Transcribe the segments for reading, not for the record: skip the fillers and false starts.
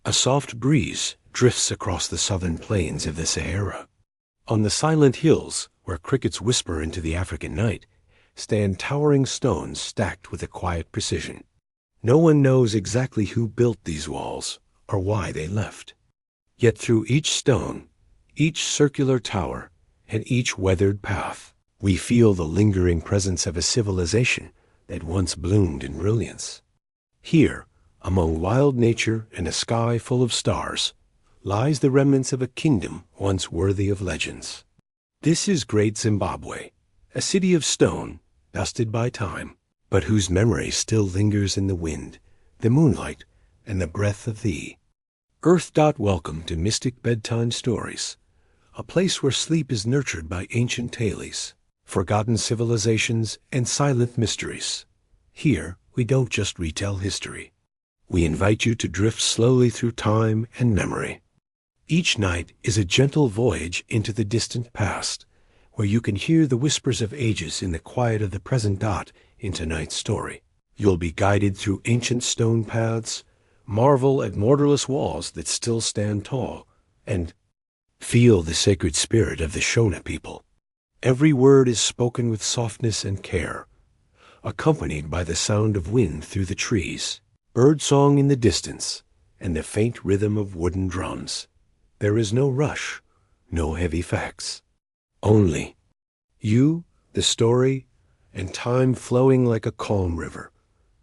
A soft breeze drifts across the southern plains of the Sahara. On the silent hills, where crickets whisper into the African night, stand towering stones stacked with a quiet precision. No one knows exactly who built these walls or why they left. Yet through each stone, each circular tower, and each weathered path, we feel the lingering presence of a civilization that once bloomed in brilliance. Here, among wild nature and a sky full of stars, lies the remnants of a kingdom once worthy of legends. This is Great Zimbabwe, a city of stone, dusted by time, but whose memory still lingers in the wind, the moonlight, and the breath of thee. Welcome to Mystic Bedtime Stories, a place where sleep is nurtured by ancient tales, forgotten civilizations, and silent mysteries. Here, we don't just retell history. We invite you to drift slowly through time and memory. Each night is a gentle voyage into the distant past, where you can hear the whispers of ages in the quiet of the present dot in tonight's story. You'll be guided through ancient stone paths, marvel at mortarless walls that still stand tall, and feel the sacred spirit of the Shona people. Every word is spoken with softness and care, accompanied by the sound of wind through the trees, birdsong in the distance, and the faint rhythm of wooden drums. There is no rush, no heavy facts. Only you, the story, and time flowing like a calm river,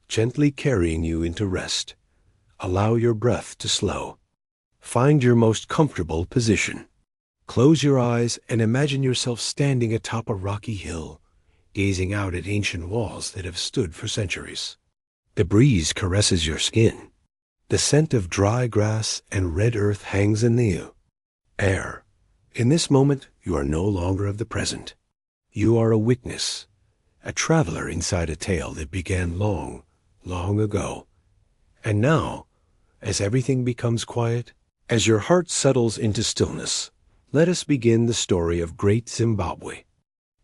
gently carrying you into rest. Allow your breath to slow. Find your most comfortable position. Close your eyes and imagine yourself standing atop a rocky hill, gazing out at ancient walls that have stood for centuries. The breeze caresses your skin. The scent of dry grass and red earth hangs in the air. In this moment, you are no longer of the present. You are a witness, a traveler inside a tale that began long, long ago. And now, as everything becomes quiet, as your heart settles into stillness, let us begin the story of Great Zimbabwe,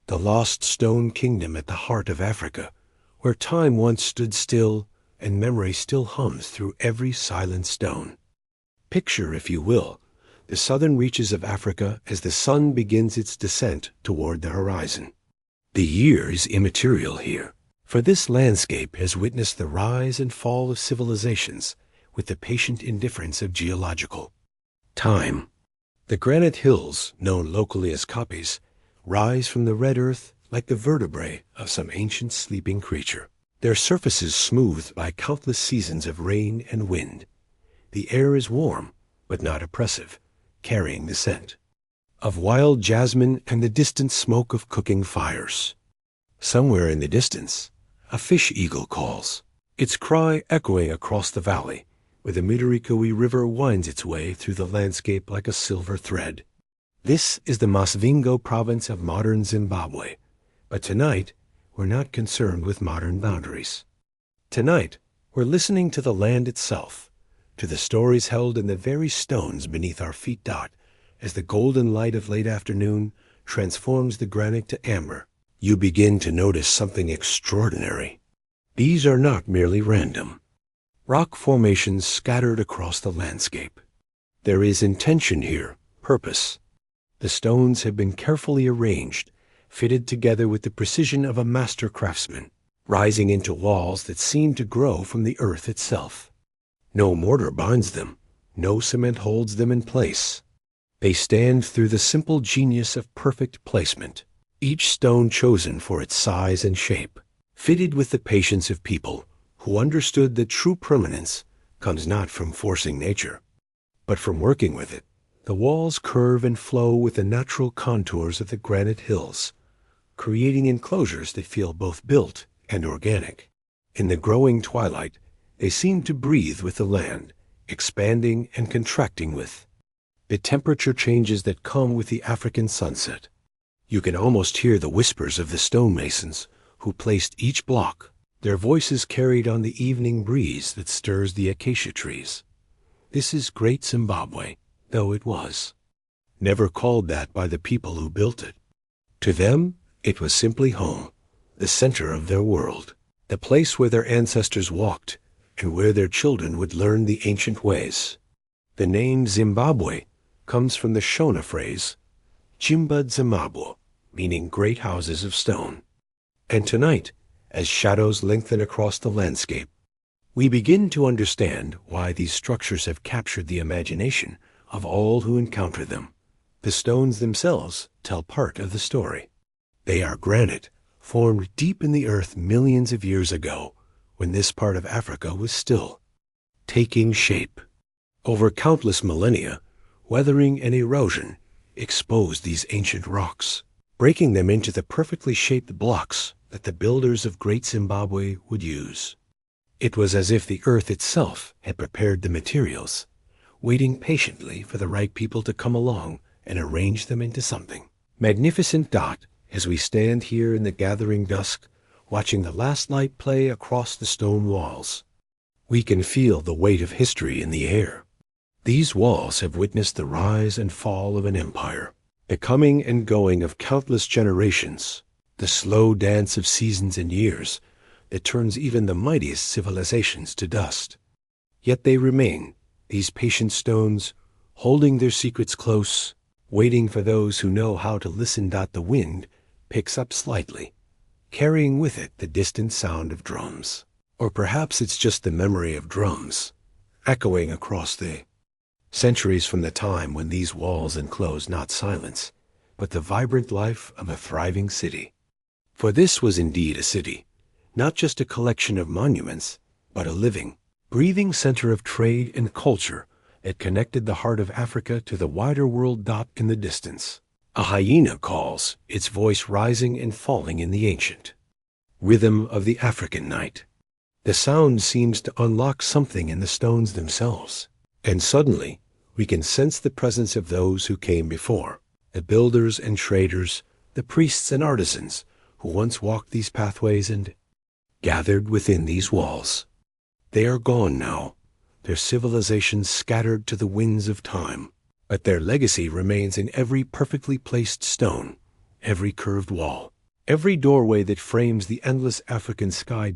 the lost stone kingdom at the heart of Africa, where time once stood still and memory still hums through every silent stone. Picture, if you will, the southern reaches of Africa as the sun begins its descent toward the horizon. The year is immaterial here, for this landscape has witnessed the rise and fall of civilizations with the patient indifference of geological time. The granite hills, known locally as kopjes, rise from the red earth like the vertebrae of some ancient sleeping creature. Their surfaces smoothed by countless seasons of rain and wind. The air is warm, but not oppressive, carrying the scent of wild jasmine and the distant smoke of cooking fires. Somewhere in the distance, a fish eagle calls, its cry echoing across the valley, where the Mitarikwi River winds its way through the landscape like a silver thread. This is the Masvingo province of modern Zimbabwe, but tonight, we're not concerned with modern boundaries. Tonight, we're listening to the land itself, to the stories held in the very stones beneath our feet as the golden light of late afternoon transforms the granite to amber. You begin to notice something extraordinary. These are not merely random rock formations scattered across the landscape. There is intention here, purpose. The stones have been carefully arranged, fitted together with the precision of a master craftsman, rising into walls that seem to grow from the earth itself. No mortar binds them, no cement holds them in place. They stand through the simple genius of perfect placement, each stone chosen for its size and shape, fitted with the patience of people who understood that true permanence comes not from forcing nature, but from working with it. The walls curve and flow with the natural contours of the granite hills, creating enclosures that feel both built and organic. In the growing twilight, they seem to breathe with the land, expanding and contracting with the temperature changes that come with the African sunset. You can almost hear the whispers of the stonemasons who placed each block, their voices carried on the evening breeze that stirs the acacia trees. This is Great Zimbabwe, though it was never called that by the people who built it. To them, it was simply home, the center of their world, the place where their ancestors walked and where their children would learn the ancient ways. The name Zimbabwe comes from the Shona phrase, Jimba Zimbabwe, meaning great houses of stone. And tonight, as shadows lengthen across the landscape, we begin to understand why these structures have captured the imagination of all who encounter them. The stones themselves tell part of the story. They are granite, formed deep in the earth millions of years ago, when this part of Africa was still taking shape. Over countless millennia, weathering and erosion exposed these ancient rocks, breaking them into the perfectly shaped blocks that the builders of Great Zimbabwe would use. It was as if the earth itself had prepared the materials, waiting patiently for the right people to come along and arrange them into something magnificent. As we stand here in the gathering dusk, watching the last light play across the stone walls, we can feel the weight of history in the air. These walls have witnessed the rise and fall of an empire, the coming and going of countless generations, the slow dance of seasons and years that turns even the mightiest civilizations to dust. Yet they remain, these patient stones, holding their secrets close, waiting for those who know how to listen. The wind picks up slightly, carrying with it the distant sound of drums. Or perhaps it's just the memory of drums, echoing across the centuries from the time when these walls enclosed not silence, but the vibrant life of a thriving city. For this was indeed a city, not just a collection of monuments, but a living, breathing center of trade and culture that connected the heart of Africa to the wider world. In the distance, a hyena calls, its voice rising and falling in the ancient rhythm of the African night. The sound seems to unlock something in the stones themselves, and suddenly we can sense the presence of those who came before, the builders and traders, the priests and artisans who once walked these pathways and gathered within these walls. They are gone now, their civilizations scattered to the winds of time, but their legacy remains in every perfectly placed stone, every curved wall, every doorway that frames the endless African sky.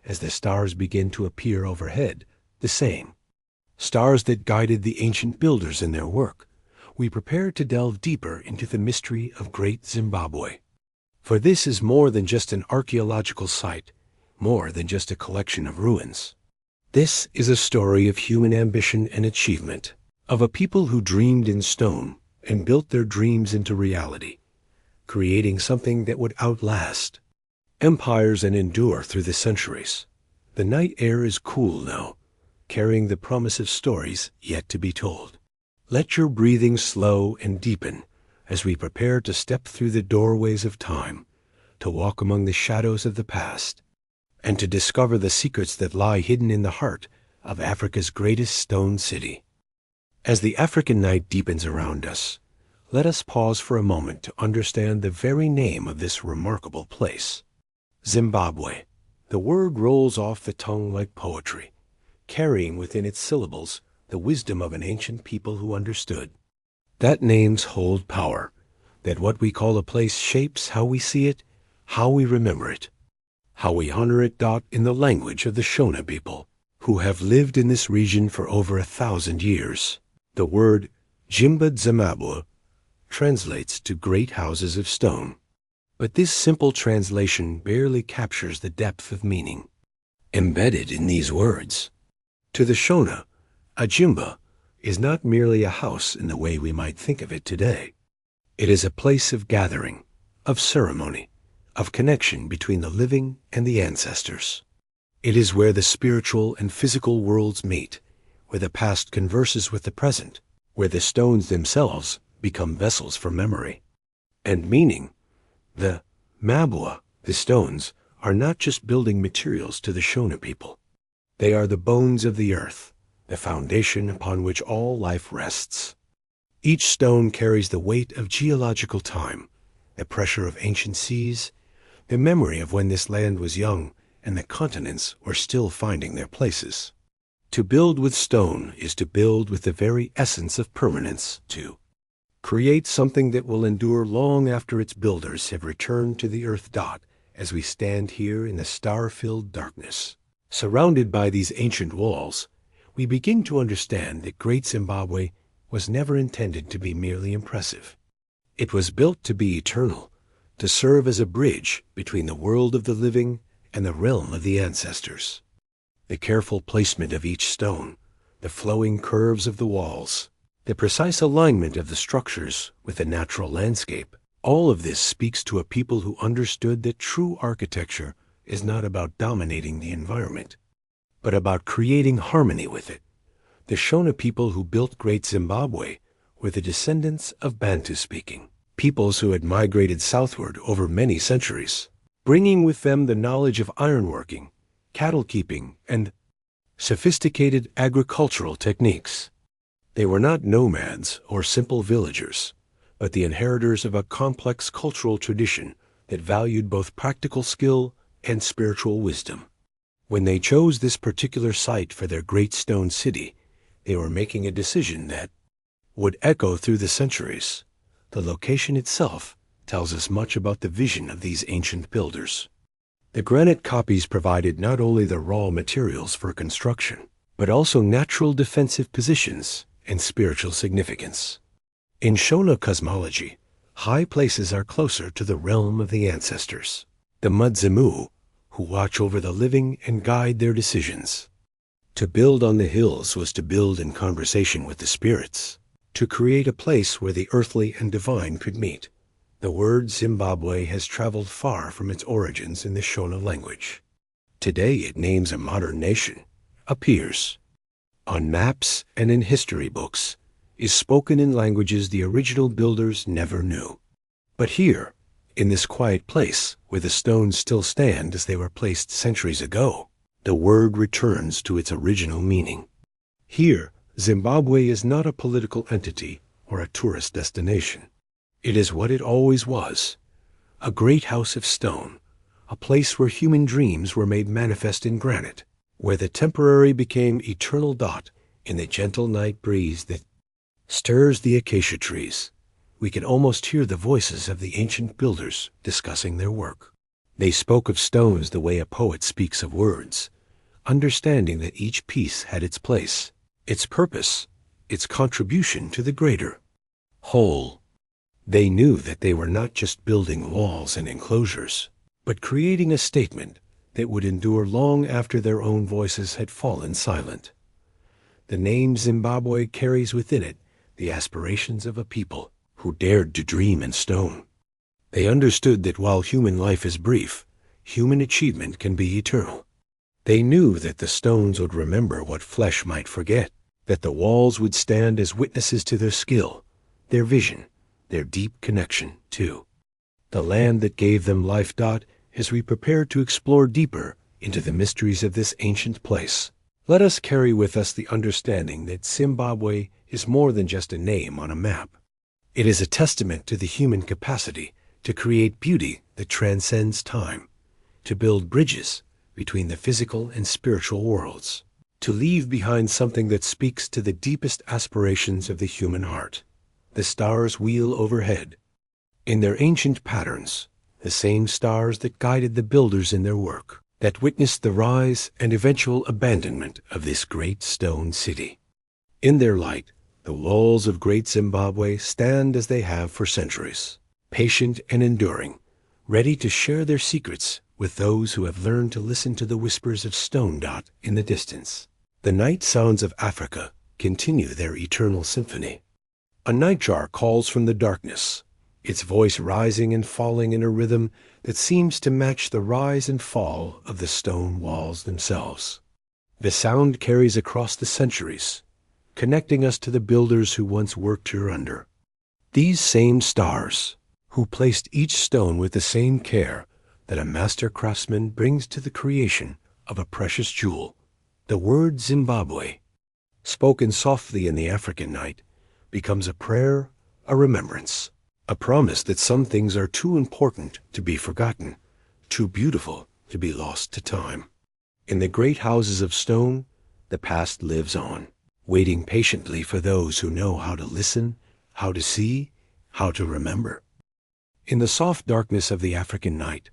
As the stars begin to appear overhead, the same stars that guided the ancient builders in their work, we prepare to delve deeper into the mystery of Great Zimbabwe. For this is more than just an archaeological site, more than just a collection of ruins. This is a story of human ambition and achievement, of a people who dreamed in stone and built their dreams into reality, creating something that would outlast empires and endure through the centuries. The night air is cool now, carrying the promise of stories yet to be told. Let your breathing slow and deepen as we prepare to step through the doorways of time, to walk among the shadows of the past, and to discover the secrets that lie hidden in the heart of Africa's greatest stone city. As the African night deepens around us, let us pause for a moment to understand the very name of this remarkable place. Zimbabwe. The word rolls off the tongue like poetry, carrying within its syllables the wisdom of an ancient people who understood that names hold power, that what we call a place shapes how we see it, how we remember it, how we honor it. In the language of the Shona people, who have lived in this region for over 1,000 years, the word Jimba Zimbabwe translates to great houses of stone. But this simple translation barely captures the depth of meaning embedded in these words. To the Shona, a Jimba is not merely a house in the way we might think of it today. It is a place of gathering, of ceremony, of connection between the living and the ancestors. It is where the spiritual and physical worlds meet, where the past converses with the present, where the stones themselves become vessels for memory and meaning. The mabua, the stones, are not just building materials to the Shona people. They are the bones of the earth, the foundation upon which all life rests. Each stone carries the weight of geological time, the pressure of ancient seas, the memory of when this land was young and the continents were still finding their places. To build with stone is to build with the very essence of permanence, to create something that will endure long after its builders have returned to the earth. As we stand here in the star-filled darkness, surrounded by these ancient walls, we begin to understand that Great Zimbabwe was never intended to be merely impressive. It was built to be eternal, to serve as a bridge between the world of the living and the realm of the ancestors. The careful placement of each stone, the flowing curves of the walls, the precise alignment of the structures with the natural landscape, all of this speaks to a people who understood that true architecture is not about dominating the environment, but about creating harmony with it. The Shona people who built Great Zimbabwe were the descendants of Bantu-speaking peoples who had migrated southward over many centuries, bringing with them the knowledge of ironworking, cattle keeping, and sophisticated agricultural techniques. They were not nomads or simple villagers, but the inheritors of a complex cultural tradition that valued both practical skill and spiritual wisdom. When they chose this particular site for their great stone city, they were making a decision that would echo through the centuries. The location itself tells us much about the vision of these ancient builders. The granite copies provided not only the raw materials for construction, but also natural defensive positions and spiritual significance. In Shona cosmology, high places are closer to the realm of the ancestors, the Mudzimu, who watch over the living and guide their decisions. To build on the hills was to build in conversation with the spirits, to create a place where the earthly and divine could meet. The word Zimbabwe has traveled far from its origins in the Shona language. Today it names a modern nation, appears on maps and in history books, is spoken in languages the original builders never knew. But here, in this quiet place where the stones still stand as they were placed centuries ago, the word returns to its original meaning. Here, Zimbabwe is not a political entity or a tourist destination. It is what it always was, a great house of stone, a place where human dreams were made manifest in granite, where the temporary became eternal dot in the gentle night breeze that stirs the acacia trees. We can almost hear the voices of the ancient builders discussing their work. They spoke of stones the way a poet speaks of words, understanding that each piece had its place, its purpose, its contribution to the greater whole. They knew that they were not just building walls and enclosures, but creating a statement that would endure long after their own voices had fallen silent. The name Zimbabwe carries within it the aspirations of a people who dared to dream in stone. They understood that while human life is brief, human achievement can be eternal. They knew that the stones would remember what flesh might forget, that the walls would stand as witnesses to their skill, their vision, their deep connection, too. The land that gave them life. As we prepare to explore deeper into the mysteries of this ancient place, let us carry with us the understanding that Zimbabwe is more than just a name on a map. It is a testament to the human capacity to create beauty that transcends time, to build bridges between the physical and spiritual worlds, to leave behind something that speaks to the deepest aspirations of the human heart. The stars wheel overhead, in their ancient patterns, the same stars that guided the builders in their work, that witnessed the rise and eventual abandonment of this great stone city. In their light, the walls of Great Zimbabwe stand as they have for centuries, patient and enduring, ready to share their secrets with those who have learned to listen to the whispers of stone in the distance. The night sounds of Africa continue their eternal symphony. A nightjar calls from the darkness, its voice rising and falling in a rhythm that seems to match the rise and fall of the stone walls themselves. The sound carries across the centuries, connecting us to the builders who once worked here under. These same stars, who placed each stone with the same care that a master craftsman brings to the creation of a precious jewel. The word Zimbabwe, spoken softly in the African night, becomes a prayer, a remembrance, a promise that some things are too important to be forgotten, too beautiful to be lost to time. In the great houses of stone, the past lives on, waiting patiently for those who know how to listen, how to see, how to remember. In the soft darkness of the African night,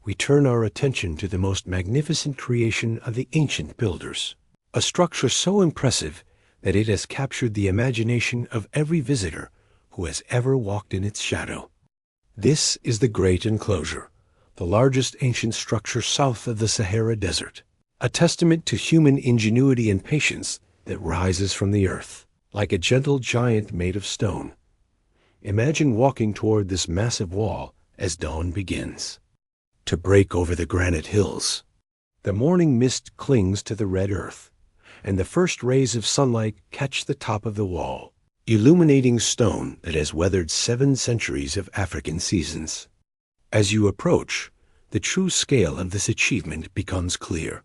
we turn our attention to the most magnificent creation of the ancient builders, a structure so impressive that it has captured the imagination of every visitor who has ever walked in its shadow. This is the Great Enclosure, the largest ancient structure south of the Sahara Desert, a testament to human ingenuity and patience that rises from the earth, like a gentle giant made of stone. Imagine walking toward this massive wall as dawn begins to break over the granite hills. The morning mist clings to the red earth, and the first rays of sunlight catch the top of the wall, illuminating stone that has weathered 7 centuries of African seasons. As you approach, the true scale of this achievement becomes clear.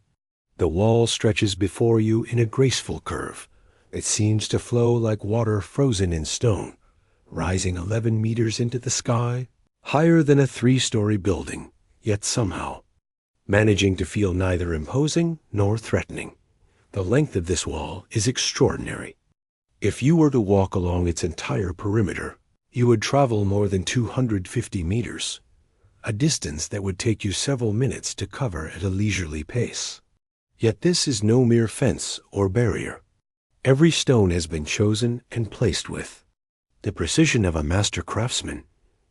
The wall stretches before you in a graceful curve. It seems to flow like water frozen in stone, rising 11 meters into the sky, higher than a 3-story building, yet somehow managing to feel neither imposing nor threatening. The length of this wall is extraordinary. If you were to walk along its entire perimeter, you would travel more than 250 meters, a distance that would take you several minutes to cover at a leisurely pace. Yet this is no mere fence or barrier. Every stone has been chosen and placed with the precision of a master craftsman,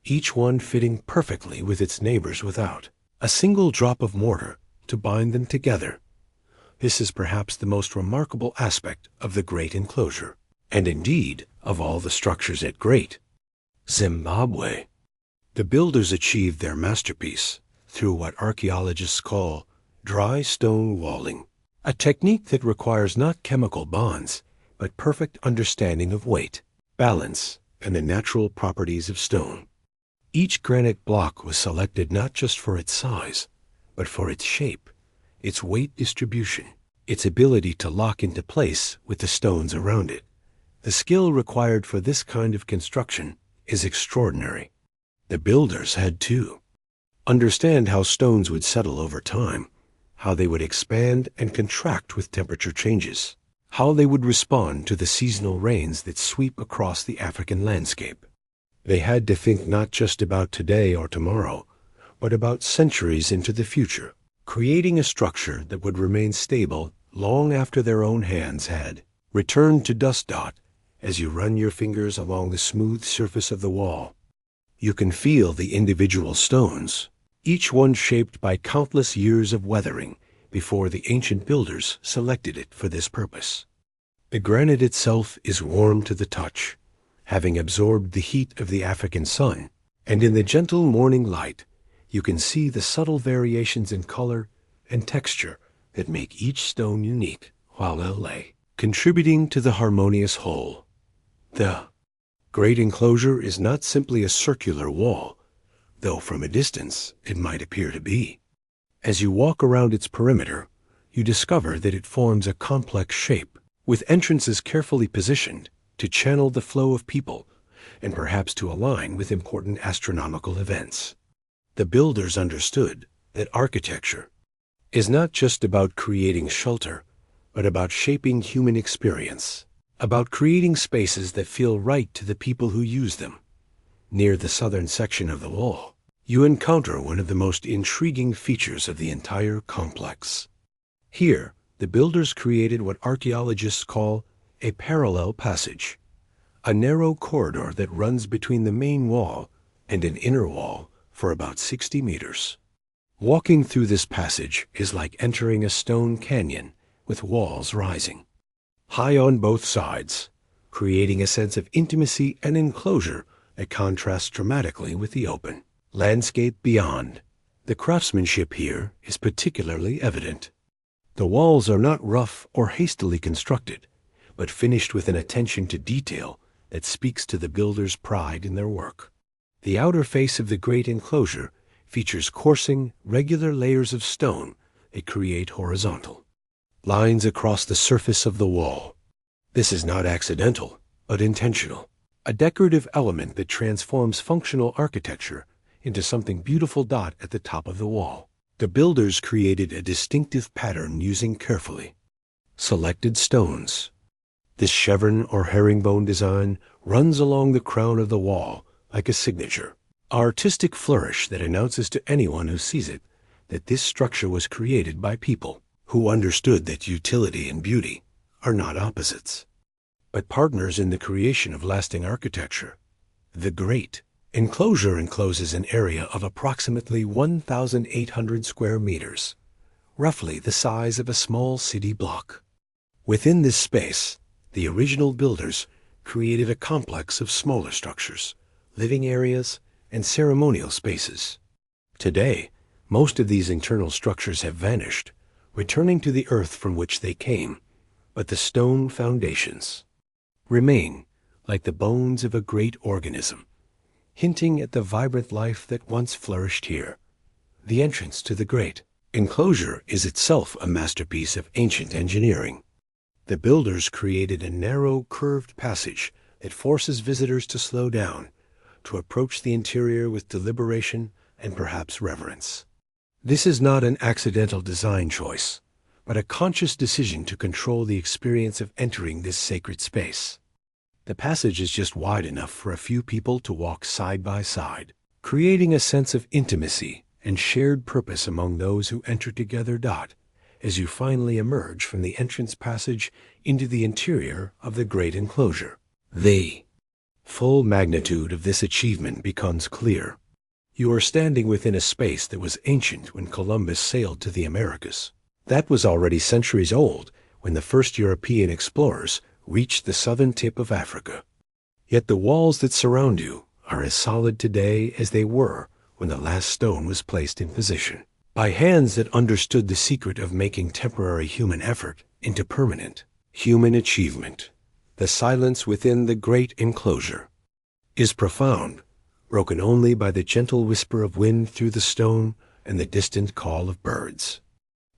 each one fitting perfectly with its neighbors without a single drop of mortar to bind them together. This is perhaps the most remarkable aspect of the Great Enclosure, and indeed of all the structures at Great Zimbabwe. The builders achieved their masterpiece through what archaeologists call dry stone walling, a technique that requires not chemical bonds, but perfect understanding of weight, balance, and the natural properties of stone. Each granite block was selected not just for its size, but for its shape, its weight distribution, its ability to lock into place with the stones around it. The skill required for this kind of construction is extraordinary. The builders had to understand how stones would settle over time, how they would expand and contract with temperature changes, how they would respond to the seasonal rains that sweep across the African landscape. They had to think not just about today or tomorrow, but about centuries into the future, creating a structure that would remain stable long after their own hands had returned to dust dot. As you run your fingers along the smooth surface of the wall, you can feel the individual stones, each one shaped by countless years of weathering before the ancient builders selected it for this purpose. The granite itself is warm to the touch, having absorbed the heat of the African sun, and in the gentle morning light, you can see the subtle variations in color and texture that make each stone unique while they'll lay, contributing to the harmonious whole. The Great Enclosure is not simply a circular wall, though from a distance it might appear to be. As you walk around its perimeter, you discover that it forms a complex shape, with entrances carefully positioned to channel the flow of people and perhaps to align with important astronomical events. The builders understood that architecture is not just about creating shelter, but about shaping human experience, about creating spaces that feel right to the people who use them. Near the southern section of the wall, you encounter one of the most intriguing features of the entire complex. Here, the builders created what archaeologists call a parallel passage, a narrow corridor that runs between the main wall and an inner wall for about 60 meters. Walking through this passage is like entering a stone canyon with walls rising high on both sides, creating a sense of intimacy and enclosure that contrasts dramatically with the open landscape beyond. The craftsmanship here is particularly evident. The walls are not rough or hastily constructed, but finished with an attention to detail that speaks to the builder's pride in their work. The outer face of the Great Enclosure features coursing, regular layers of stone that create horizontal lines across the surface of the wall. This is not accidental, but intentional, a decorative element that transforms functional architecture into something beautiful at the top of the wall. The builders created a distinctive pattern using carefully selected stones. This chevron or herringbone design runs along the crown of the wall like a signature, an artistic flourish that announces to anyone who sees it that this structure was created by people who understood that utility and beauty are not opposites, but partners in the creation of lasting architecture. The Great Enclosure encloses an area of approximately 1,800 square meters, roughly the size of a small city block. Within this space, the original builders created a complex of smaller structures, living areas, and ceremonial spaces. Today, most of these internal structures have vanished, returning to the earth from which they came, but the stone foundations remain like the bones of a great organism, hinting at the vibrant life that once flourished here. The entrance to the Great Enclosure is itself a masterpiece of ancient engineering. The builders created a narrow, curved passage that forces visitors to slow down, to approach the interior with deliberation and perhaps reverence. This is not an accidental design choice, but a conscious decision to control the experience of entering this sacred space. The passage is just wide enough for a few people to walk side by side, creating a sense of intimacy and shared purpose among those who enter together. As you finally emerge from the entrance passage into the interior of the Great Enclosure, the full magnitude of this achievement becomes clear. You are standing within a space that was ancient when Columbus sailed to the Americas. That was already centuries old when the first European explorers reached the southern tip of Africa. Yet the walls that surround you are as solid today as they were when the last stone was placed in position, by hands that understood the secret of making temporary human effort into permanent human achievement. The silence within the Great Enclosure is profound, broken only by the gentle whisper of wind through the stone and the distant call of birds.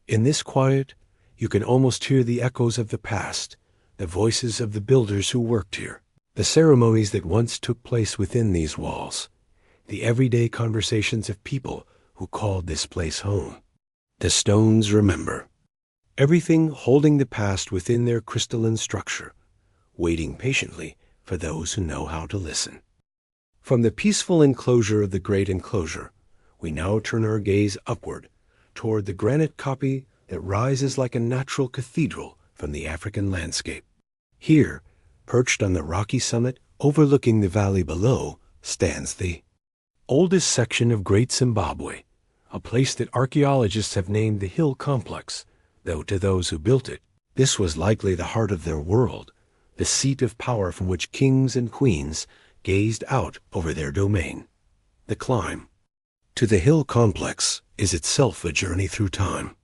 In this quiet, you can almost hear the echoes of the past, the voices of the builders who worked here, the ceremonies that once took place within these walls, the everyday conversations of people who called this place home. The stones remember, everything holding the past within their crystalline structure, waiting patiently for those who know how to listen. From the peaceful enclosure of the Great Enclosure, we now turn our gaze upward toward the granite copy that rises like a natural cathedral from the African landscape. Here, perched on the rocky summit overlooking the valley below, stands the oldest section of Great Zimbabwe, a place that archaeologists have named the Hill Complex, though to those who built it, this was likely the heart of their world, the seat of power from which kings and queens gazed out over their domain. The climb to the Hill Complex is itself a journey through time.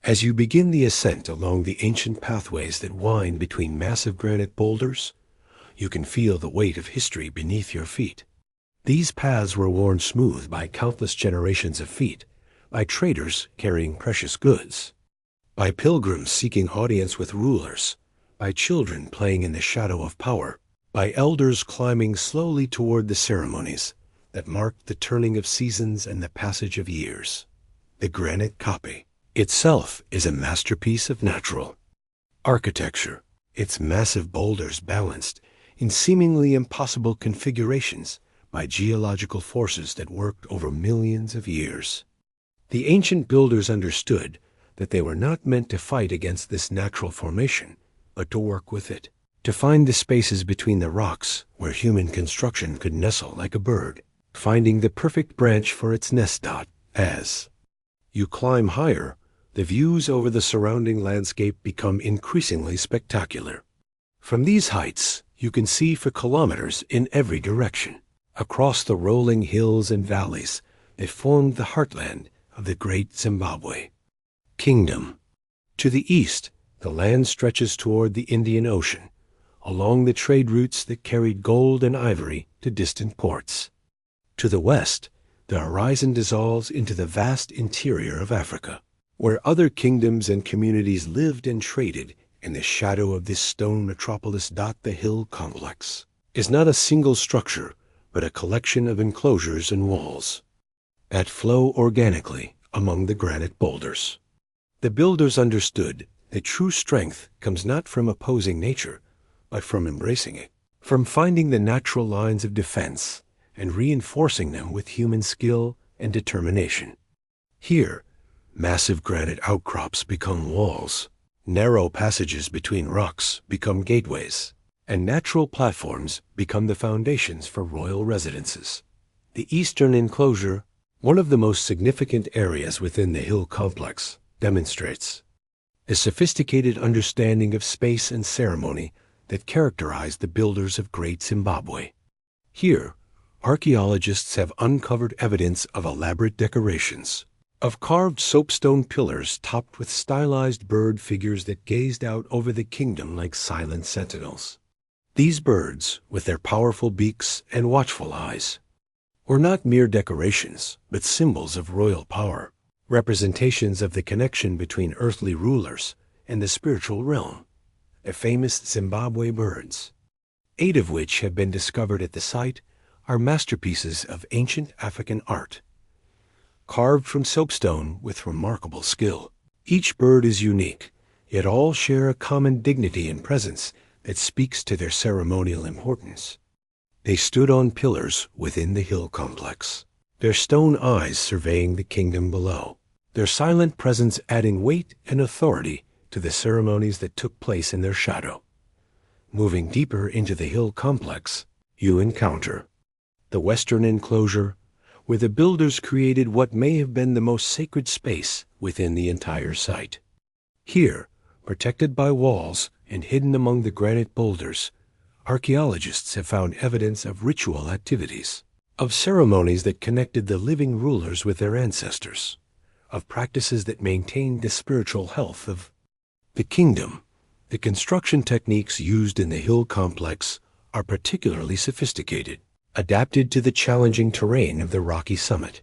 As you begin the ascent along the ancient pathways that wind between massive granite boulders, you can feel the weight of history beneath your feet. These paths were worn smooth by countless generations of feet, by traders carrying precious goods, by pilgrims seeking audience with rulers, by children playing in the shadow of power, by elders climbing slowly toward the ceremonies that marked the turning of seasons and the passage of years. The granite copy itself is a masterpiece of natural architecture, its massive boulders balanced in seemingly impossible configurations by geological forces that worked over millions of years. The ancient builders understood that they were not meant to fight against this natural formation, but to work with it, to find the spaces between the rocks where human construction could nestle like a bird, finding the perfect branch for its nest. As you climb higher, the views over the surrounding landscape become increasingly spectacular. From these heights, you can see for kilometers in every direction, across the rolling hills and valleys that formed the heartland of the Great Zimbabwe Kingdom. To the east, the land stretches toward the Indian Ocean, along the trade routes that carried gold and ivory to distant ports. To the west, the horizon dissolves into the vast interior of Africa, where other kingdoms and communities lived and traded in the shadow of this stone metropolis. The Hill Complex is not a single structure, but a collection of enclosures and walls that flow organically among the granite boulders. The builders understood that true strength comes not from opposing nature, but from embracing it, from finding the natural lines of defense and reinforcing them with human skill and determination. Here, Massive granite outcrops become walls. Narrow passages between rocks become gateways, and natural platforms become the foundations for royal residences. The eastern enclosure, one of the most significant areas within the hill complex, demonstrates a sophisticated understanding of space and ceremony that characterized the builders of Great Zimbabwe. Here, archaeologists have uncovered evidence of elaborate decorations, of carved soapstone pillars topped with stylized bird figures that gazed out over the kingdom like silent sentinels. These birds, with their powerful beaks and watchful eyes, were not mere decorations, but symbols of royal power, representations of the connection between earthly rulers and the spiritual realm. The famous Zimbabwe birds, 8 of which have been discovered at the site, are masterpieces of ancient African art, carved from soapstone with remarkable skill. Each bird is unique, yet all share a common dignity and presence that speaks to their ceremonial importance. They stood on pillars within the hill complex, their stone eyes surveying the kingdom below, their silent presence adding weight and authority to the ceremonies that took place in their shadow. Moving deeper into the hill complex, you encounter the western enclosure, where the builders created what may have been the most sacred space within the entire site. Here, protected by walls and hidden among the granite boulders, archaeologists have found evidence of ritual activities, of ceremonies that connected the living rulers with their ancestors, of practices that maintained the spiritual health of the kingdom. The construction techniques used in the hill complex are particularly sophisticated, adapted to the challenging terrain of the rocky summit.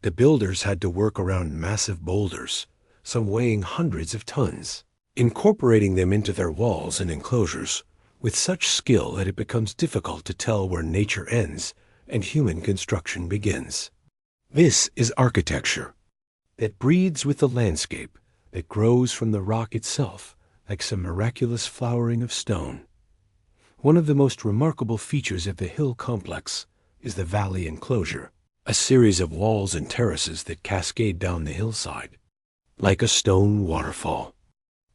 The builders had to work around massive boulders, some weighing hundreds of tons, incorporating them into their walls and enclosures with such skill that it becomes difficult to tell where nature ends and human construction begins. This is architecture that breathes with the landscape, that grows from the rock itself like some miraculous flowering of stone. One of the most remarkable features of the hill complex is the valley enclosure, a series of walls and terraces that cascade down the hillside, like a stone waterfall.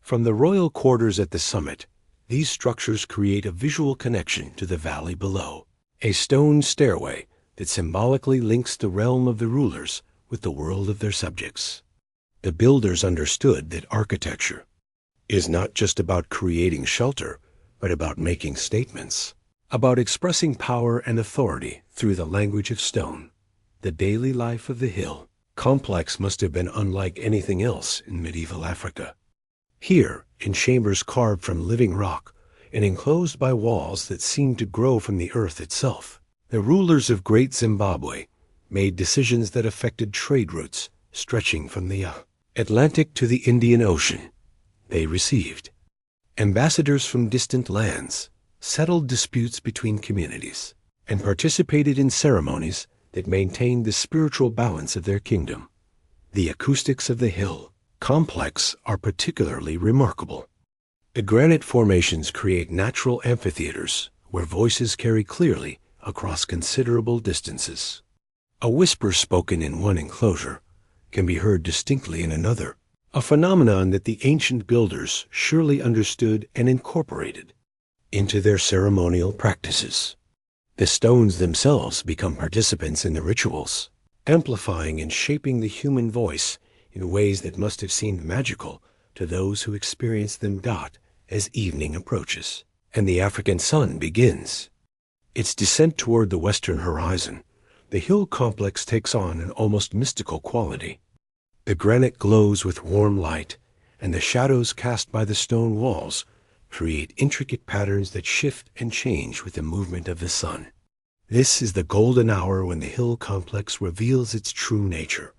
From the royal quarters at the summit, these structures create a visual connection to the valley below, a stone stairway that symbolically links the realm of the rulers with the world of their subjects. The builders understood that architecture is not just about creating shelter, but about making statements, about expressing power and authority through the language of stone. The daily life of the hill complex must have been unlike anything else in medieval Africa. Here, in chambers carved from living rock and enclosed by walls that seemed to grow from the earth itself, the rulers of Great Zimbabwe made decisions that affected trade routes stretching from the Atlantic to the Indian Ocean. They received ambassadors from distant lands, settled disputes between communities, and participated in ceremonies that maintained the spiritual balance of their kingdom. The acoustics of the hill complex are particularly remarkable. The granite formations create natural amphitheaters where voices carry clearly across considerable distances. A whisper spoken in one enclosure can be heard distinctly in another, a phenomenon that the ancient builders surely understood and incorporated into their ceremonial practices. The stones themselves become participants in the rituals, amplifying and shaping the human voice in ways that must have seemed magical to those who experience them as evening approaches and the African sun begins its descent toward the western horizon. The hill complex takes on an almost mystical quality. The granite glows with warm light, and the shadows cast by the stone walls create intricate patterns that shift and change with the movement of the sun. This is the golden hour when the hill complex reveals its true nature,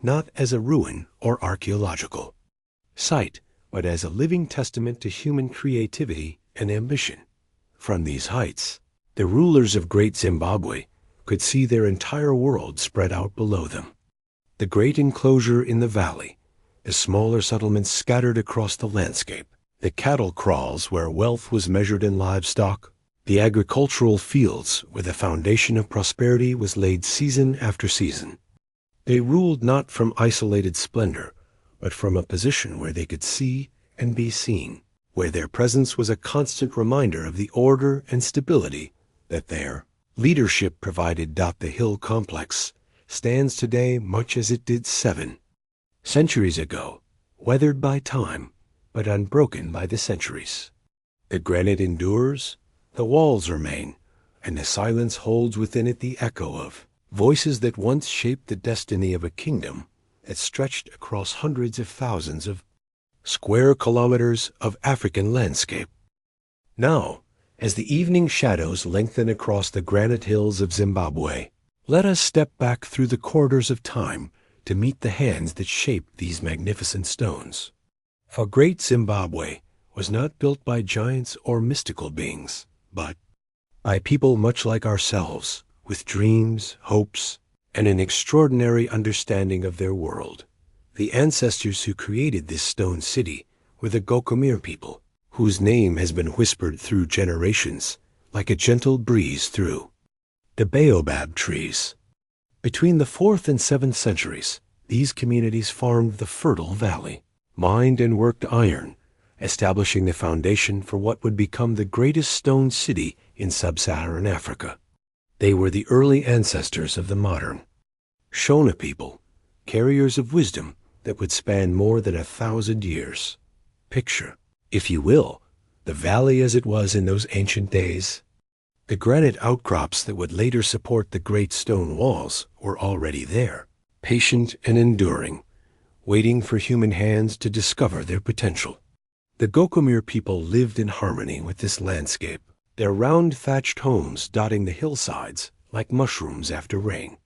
not as a ruin or archaeological site, but as a living testament to human creativity and ambition. From these heights, the rulers of Great Zimbabwe could see their entire world spread out below them. The great enclosure in the valley, the smaller settlements scattered across the landscape, the cattle kraals where wealth was measured in livestock, the agricultural fields where the foundation of prosperity was laid season after season. They ruled not from isolated splendor, but from a position where they could see and be seen, where their presence was a constant reminder of the order and stability that their leadership provided. The hill complex stands today much as it did 7 centuries ago, weathered by time, but unbroken by the centuries. The granite endures, the walls remain, and the silence holds within it the echo of voices that once shaped the destiny of a kingdom that stretched across hundreds of thousands of square kilometers of African landscape. Now, as the evening shadows lengthen across the granite hills of Zimbabwe, let us step back through the corridors of time to meet the hands that shaped these magnificent stones. For Great Zimbabwe was not built by giants or mystical beings, but by people much like ourselves, with dreams, hopes, and an extraordinary understanding of their world. The ancestors who created this stone city were the Gokomir people, whose name has been whispered through generations like a gentle breeze through the baobab trees. Between the 4th and 7th centuries, these communities farmed the fertile valley, mined and worked iron, establishing the foundation for what would become the greatest stone city in sub-Saharan Africa. They were the early ancestors of the modern Shona people, carriers of wisdom that would span more than 1,000 years. Picture, if you will, the valley as it was in those ancient days. The granite outcrops that would later support the great stone walls were already there, patient and enduring, waiting for human hands to discover their potential. The Gokomir people lived in harmony with this landscape, their round thatched homes dotting the hillsides like mushrooms after rain.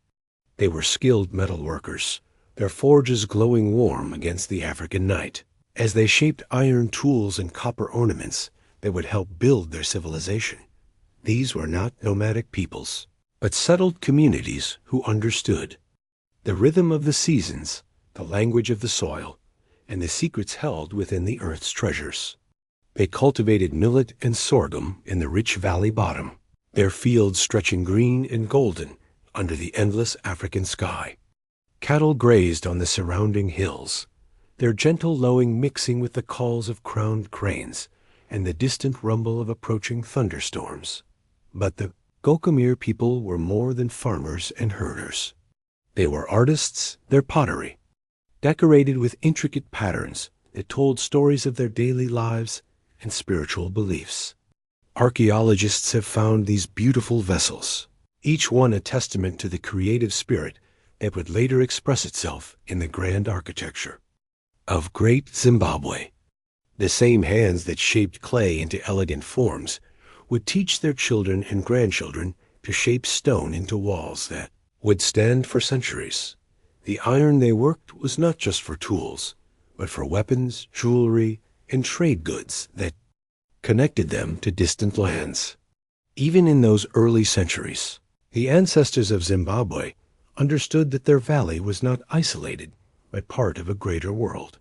They were skilled metal workers, their forges glowing warm against the African night, as they shaped iron tools and copper ornaments that would help build their civilization. These were not nomadic peoples, but settled communities who understood the rhythm of the seasons, the language of the soil, and the secrets held within the earth's treasures. They cultivated millet and sorghum in the rich valley bottom, their fields stretching green and golden under the endless African sky. Cattle grazed on the surrounding hills, their gentle lowing mixing with the calls of crowned cranes and the distant rumble of approaching thunderstorms. But the Gokomir people were more than farmers and herders. They were artists, their pottery, decorated with intricate patterns that told stories of their daily lives and spiritual beliefs. Archaeologists have found these beautiful vessels, each one a testament to the creative spirit that would later express itself in the grand architecture of Great Zimbabwe. The same hands that shaped clay into elegant forms would teach their children and grandchildren to shape stone into walls that would stand for centuries. The iron they worked was not just for tools, but for weapons, jewelry, and trade goods that connected them to distant lands. Even in those early centuries, the ancestors of Zimbabwe understood that their valley was not isolated, but part of a greater world.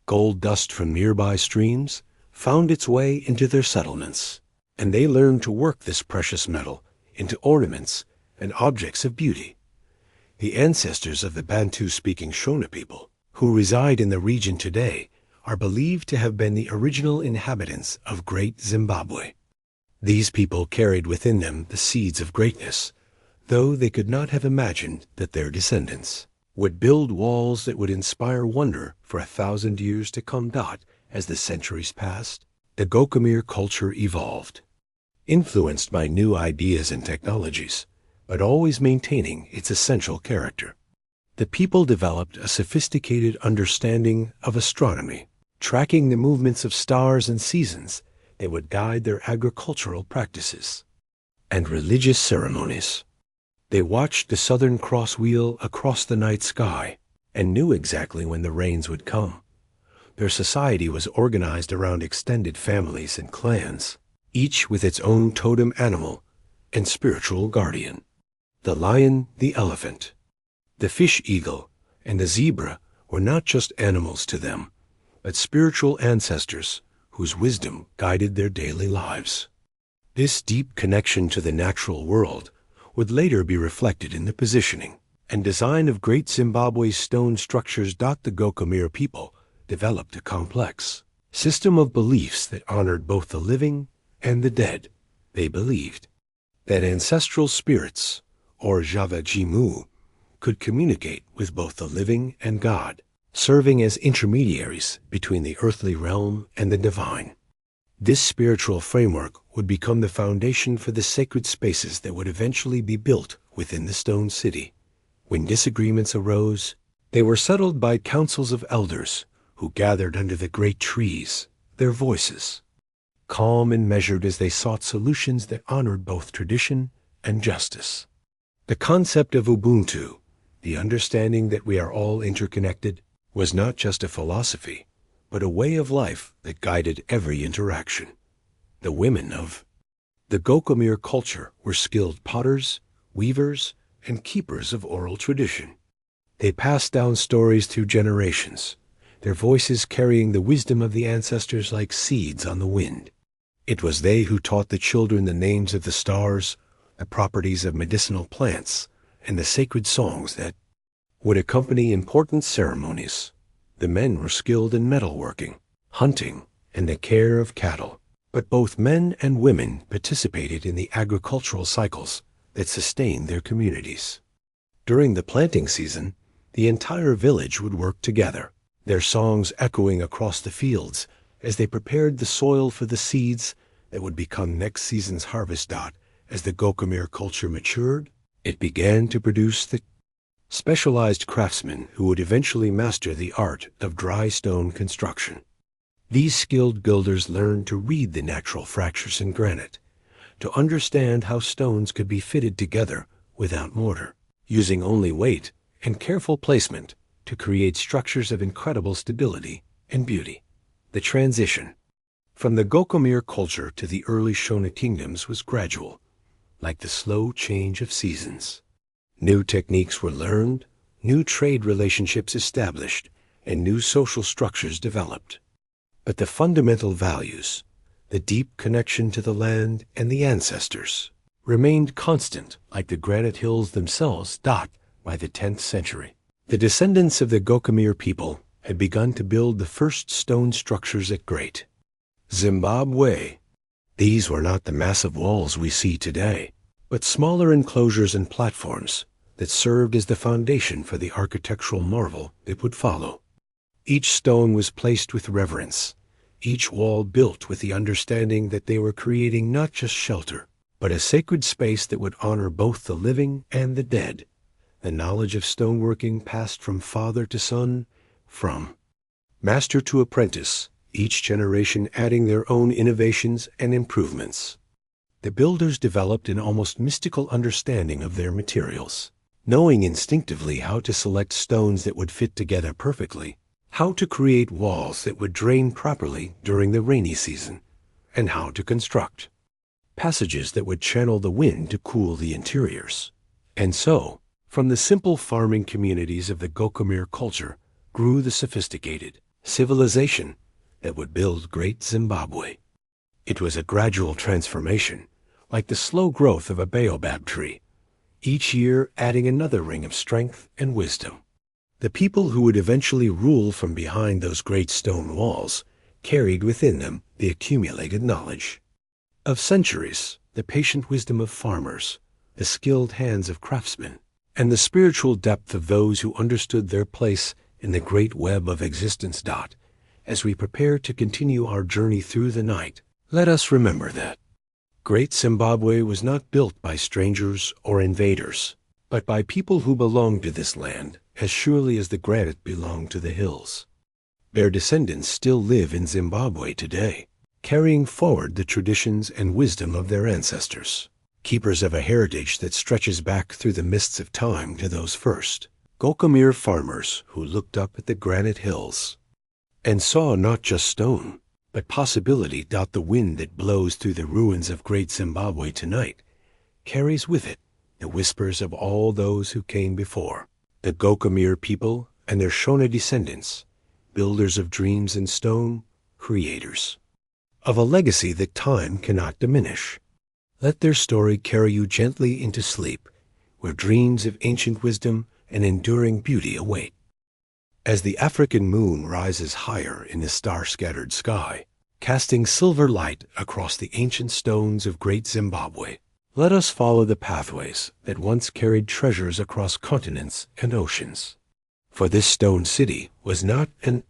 Gold dust from nearby streams found its way into their settlements, and they learned to work this precious metal into ornaments and objects of beauty. The ancestors of the Bantu-speaking Shona people, who reside in the region today, are believed to have been the original inhabitants of Great Zimbabwe. These people carried within them the seeds of greatness, though they could not have imagined that their descendants would build walls that would inspire wonder for 1,000 years to come. As the centuries passed, the Gokomir culture evolved, influenced by new ideas and technologies, but always maintaining its essential character. The people developed a sophisticated understanding of astronomy, tracking the movements of stars and seasons that would guide their agricultural practices and religious ceremonies. They watched the Southern Cross wheel across the night sky and knew exactly when the rains would come. Their society was organized around extended families and clans, each with its own totem animal and spiritual guardian. The lion, the elephant, the fish eagle, and the zebra were not just animals to them, but spiritual ancestors whose wisdom guided their daily lives. This deep connection to the natural world would later be reflected in the positioning and design of Great Zimbabwe's stone structures. The Gokomir people developed a complex system of beliefs that honored both the living and the dead. They believed that ancestral spirits, or Java Jimu, could communicate with both the living and God, serving as intermediaries between the earthly realm and the divine. This spiritual framework would become the foundation for the sacred spaces that would eventually be built within the stone city. When disagreements arose, they were settled by councils of elders who gathered under the great trees, their voices calm and measured as they sought solutions that honored both tradition and justice. The concept of Ubuntu, the understanding that we are all interconnected, was not just a philosophy, but a way of life that guided every interaction. The women of the Gokomir culture were skilled potters, weavers, and keepers of oral tradition. They passed down stories through generations, their voices carrying the wisdom of the ancestors like seeds on the wind. It was they who taught the children the names of the stars, the properties of medicinal plants, and the sacred songs that would accompany important ceremonies. The men were skilled in metalworking, hunting, and the care of cattle. But both men and women participated in the agricultural cycles that sustained their communities. During the planting season, the entire village would work together, their songs echoing across the fields as they prepared the soil for the seeds that would become next season's harvest. As the Gokomir culture matured, it began to produce the specialized craftsmen who would eventually master the art of dry stone construction. These skilled builders learned to read the natural fractures in granite, to understand how stones could be fitted together without mortar, using only weight and careful placement to create structures of incredible stability and beauty. The transition from the Gokomir culture to the early Shona kingdoms was gradual, like the slow change of seasons. New techniques were learned, new trade relationships established, and new social structures developed. But the fundamental values, the deep connection to the land and the ancestors, remained constant like the granite hills themselves. By the 10th century, the descendants of the Gokomir people had begun to build the first stone structures at Great Zimbabwe. These were not the massive walls we see today, but smaller enclosures and platforms that served as the foundation for the architectural marvel that would follow. Each stone was placed with reverence, each wall built with the understanding that they were creating not just shelter, but a sacred space that would honor both the living and the dead. The knowledge of stoneworking passed from father to son, from master to apprentice, each generation adding their own innovations and improvements. The builders developed an almost mystical understanding of their materials, knowing instinctively how to select stones that would fit together perfectly, how to create walls that would drain properly during the rainy season, and how to construct passages that would channel the wind to cool the interiors. And so, from the simple farming communities of the Gokomir culture grew the sophisticated civilization that would build Great Zimbabwe. It was a gradual transformation, like the slow growth of a baobab tree, each year adding another ring of strength and wisdom. The people who would eventually rule from behind those great stone walls carried within them the accumulated knowledge of centuries, the patient wisdom of farmers, the skilled hands of craftsmen, and the spiritual depth of those who understood their place in the great web of existence. As we prepare to continue our journey through the night, let us remember that Great Zimbabwe was not built by strangers or invaders, but by people who belonged to this land as surely as the granite belonged to the hills. Their descendants still live in Zimbabwe today, carrying forward the traditions and wisdom of their ancestors, keepers of a heritage that stretches back through the mists of time to those first Gokomir farmers who looked up at the granite hills and saw not just stone, but possibility. The wind that blows through the ruins of Great Zimbabwe tonight carries with it the whispers of all those who came before, the Gokomir people and their Shona descendants, builders of dreams in stone, creators of a legacy that time cannot diminish. Let their story carry you gently into sleep, where dreams of ancient wisdom and enduring beauty await. As the African moon rises higher in the star-scattered sky, casting silver light across the ancient stones of Great Zimbabwe, let us follow the pathways that once carried treasures across continents and oceans. For this stone city was not an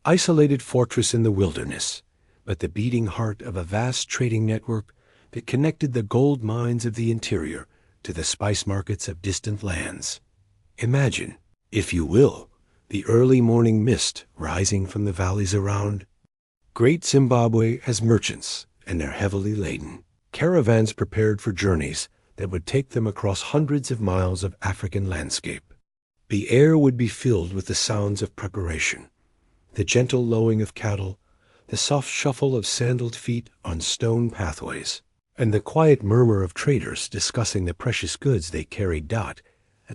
isolated fortress in the wilderness, but the beating heart of a vast trading network that connected the gold mines of the interior to the spice markets of distant lands. Imagine, if you will, the early morning mist rising from the valleys around Great Zimbabwe as merchants and their heavily laden caravans prepared for journeys that would take them across hundreds of miles of African landscape. The air would be filled with the sounds of preparation, the gentle lowing of cattle, the soft shuffle of sandaled feet on stone pathways, and the quiet murmur of traders discussing the precious goods they carried. At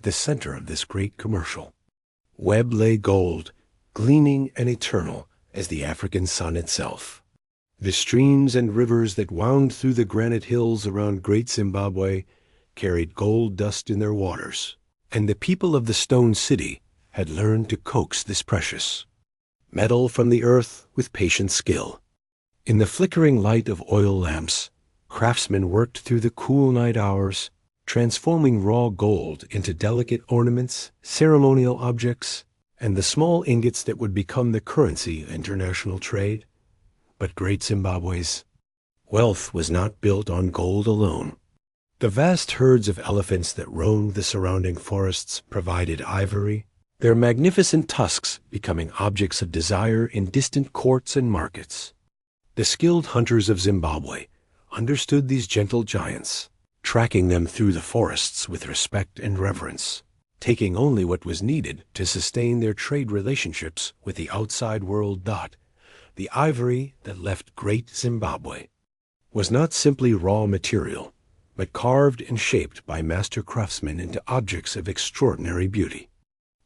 the center of this great commercial web lay gold, gleaming and eternal as the African sun itself. The streams and rivers that wound through the granite hills around Great Zimbabwe carried gold dust in their waters, and the people of the stone city had learned to coax this precious metal from the earth with patient skill. In the flickering light of oil lamps, craftsmen worked through the cool night hours, transforming raw gold into delicate ornaments, ceremonial objects, and the small ingots that would become the currency of international trade. But Great Zimbabwe's wealth was not built on gold alone. The vast herds of elephants that roamed the surrounding forests provided ivory, their magnificent tusks becoming objects of desire in distant courts and markets. The skilled hunters of Zimbabwe understood these gentle giants, tracking them through the forests with respect and reverence, taking only what was needed to sustain their trade relationships with the outside world. The ivory that left Great Zimbabwe was not simply raw material, but carved and shaped by master craftsmen into objects of extraordinary beauty.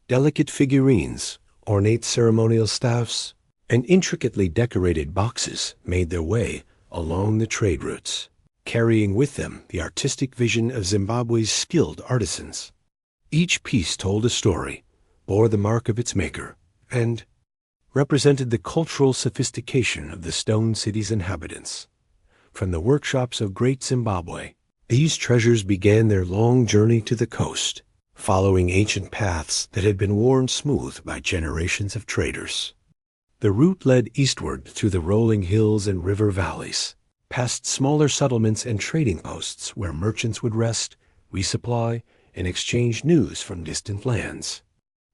Delicate figurines, ornate ceremonial staffs, and intricately decorated boxes made their way along the trade routes, carrying with them the artistic vision of Zimbabwe's skilled artisans. Each piece told a story, bore the mark of its maker, and represented the cultural sophistication of the stone city's inhabitants. From the workshops of Great Zimbabwe, these treasures began their long journey to the coast, following ancient paths that had been worn smooth by generations of traders. The route led eastward through the rolling hills and river valleys, past smaller settlements and trading posts where merchants would rest, resupply, and exchange news from distant lands.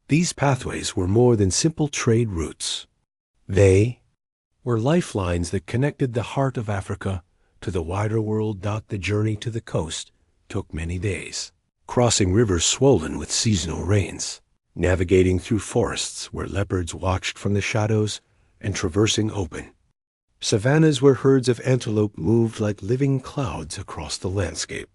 These pathways were more than simple trade routes. They were lifelines that connected the heart of Africa to the wider world. The journey to the coast took many days, crossing rivers swollen with seasonal rains, navigating through forests where leopards watched from the shadows, and traversing open savannahs where herds of antelope moved like living clouds across the landscape.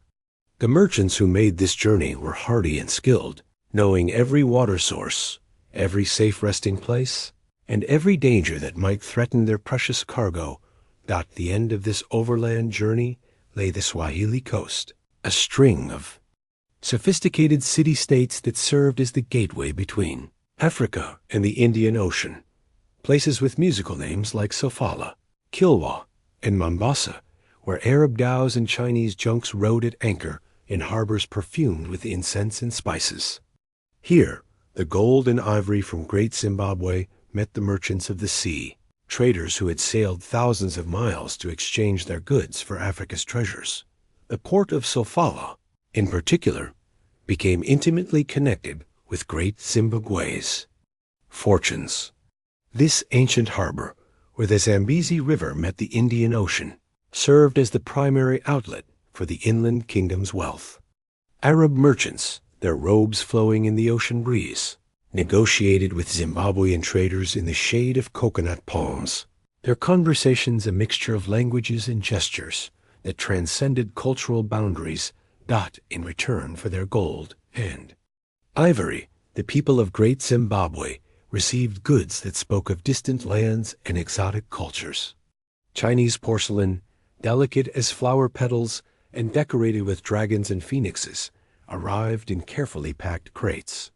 The merchants who made this journey were hardy and skilled, knowing every water source, every safe resting place, and every danger that might threaten their precious cargo. At the end of this overland journey lay the Swahili coast, a string of sophisticated city-states that served as the gateway between Africa and the Indian Ocean. Places with musical names like Sofala, Kilwa, and Mombasa, where Arab dhows and Chinese junks rode at anchor in harbors perfumed with incense and spices. Here, the gold and ivory from Great Zimbabwe met the merchants of the sea, traders who had sailed thousands of miles to exchange their goods for Africa's treasures. The port of Sofala, in particular, became intimately connected with Great Zimbabwe's fortunes. This ancient harbor, where the Zambezi River met the Indian Ocean, served as the primary outlet for the inland kingdom's wealth. Arab merchants, their robes flowing in the ocean breeze, negotiated with Zimbabwean traders in the shade of coconut palms, their conversations a mixture of languages and gestures that transcended cultural boundaries. In return for their gold and ivory, the people of Great Zimbabwe received goods that spoke of distant lands and exotic cultures. Chinese porcelain, delicate as flower petals and decorated with dragons and phoenixes, arrived in carefully packed crates.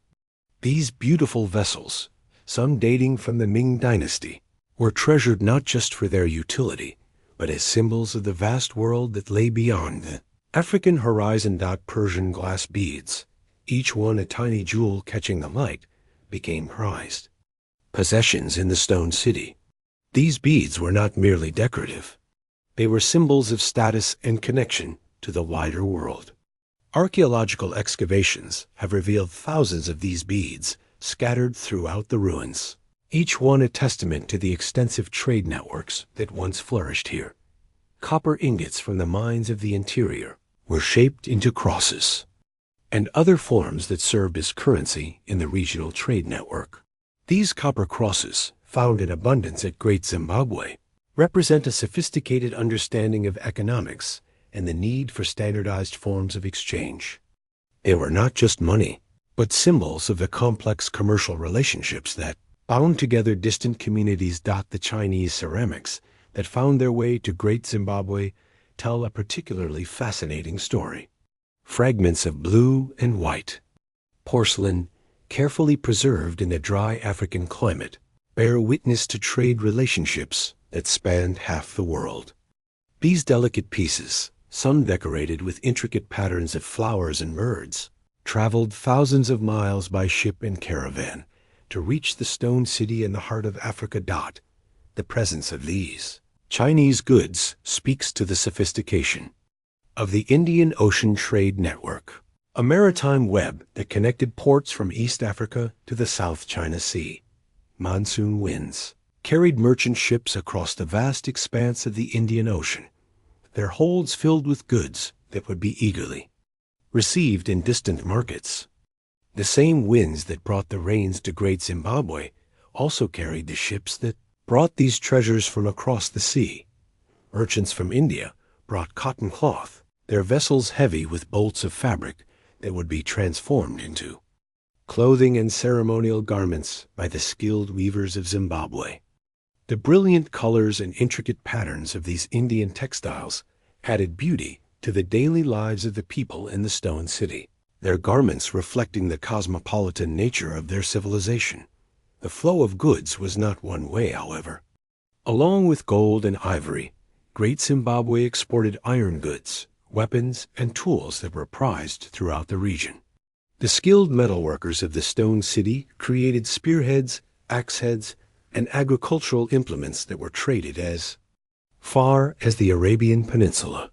These beautiful vessels, some dating from the Ming Dynasty, were treasured not just for their utility, but as symbols of the vast world that lay beyond the African horizon. Persian glass beads, each one a tiny jewel catching the light, became prized possessions in the stone city. These beads were not merely decorative. They were symbols of status and connection to the wider world. Archaeological excavations have revealed thousands of these beads scattered throughout the ruins, each one a testament to the extensive trade networks that once flourished here. Copper ingots from the mines of the interior were shaped into crosses, and other forms that served as currency in the regional trade network. These copper crosses, found in abundance at Great Zimbabwe, represent a sophisticated understanding of economics and the need for standardized forms of exchange. They were not just money, but symbols of the complex commercial relationships that bound together distant communities. The Chinese ceramics that found their way to Great Zimbabwe tell a particularly fascinating story. Fragments of blue and white porcelain, carefully preserved in a dry African climate, bear witness to trade relationships that spanned half the world. These delicate pieces, some decorated with intricate patterns of flowers and birds, traveled thousands of miles by ship and caravan to reach the stone city in the heart of Africa. The presence of these Chinese goods speaks to the sophistication of the Indian Ocean Trade Network, a maritime web that connected ports from East Africa to the South China Sea. Monsoon winds carried merchant ships across the vast expanse of the Indian Ocean, their holds filled with goods that would be eagerly received in distant markets. The same winds that brought the rains to Great Zimbabwe also carried the ships that brought these treasures from across the sea. Merchants from India brought cotton cloth, their vessels heavy with bolts of fabric that would be transformed into clothing and ceremonial garments by the skilled weavers of Zimbabwe. The brilliant colors and intricate patterns of these Indian textiles added beauty to the daily lives of the people in the stone city, their garments reflecting the cosmopolitan nature of their civilization. The flow of goods was not one way, however. Along with gold and ivory, Great Zimbabwe exported iron goods, weapons, and tools that were prized throughout the region. The skilled metalworkers of the stone city created spearheads, axe heads, and agricultural implements that were traded as far as the Arabian Peninsula.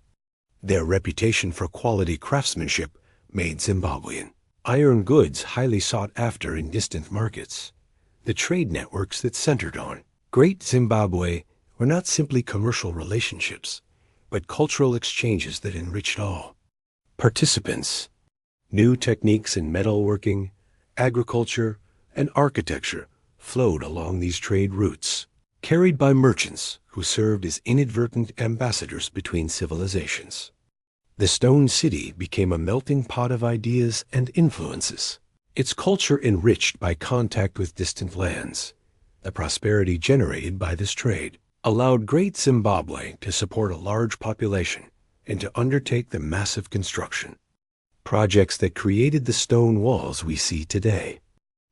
Their reputation for quality craftsmanship made Zimbabwean iron goods highly sought after in distant markets. The trade networks that centered on Great Zimbabwe were not simply commercial relationships, but cultural exchanges that enriched all participants. New techniques in metalworking, agriculture, and architecture flowed along these trade routes, carried by merchants who served as inadvertent ambassadors between civilizations. The stone city became a melting pot of ideas and influences, its culture enriched by contact with distant lands. The prosperity generated by this trade allowed Great Zimbabwe to support a large population and to undertake the massive construction projects that created the stone walls we see today.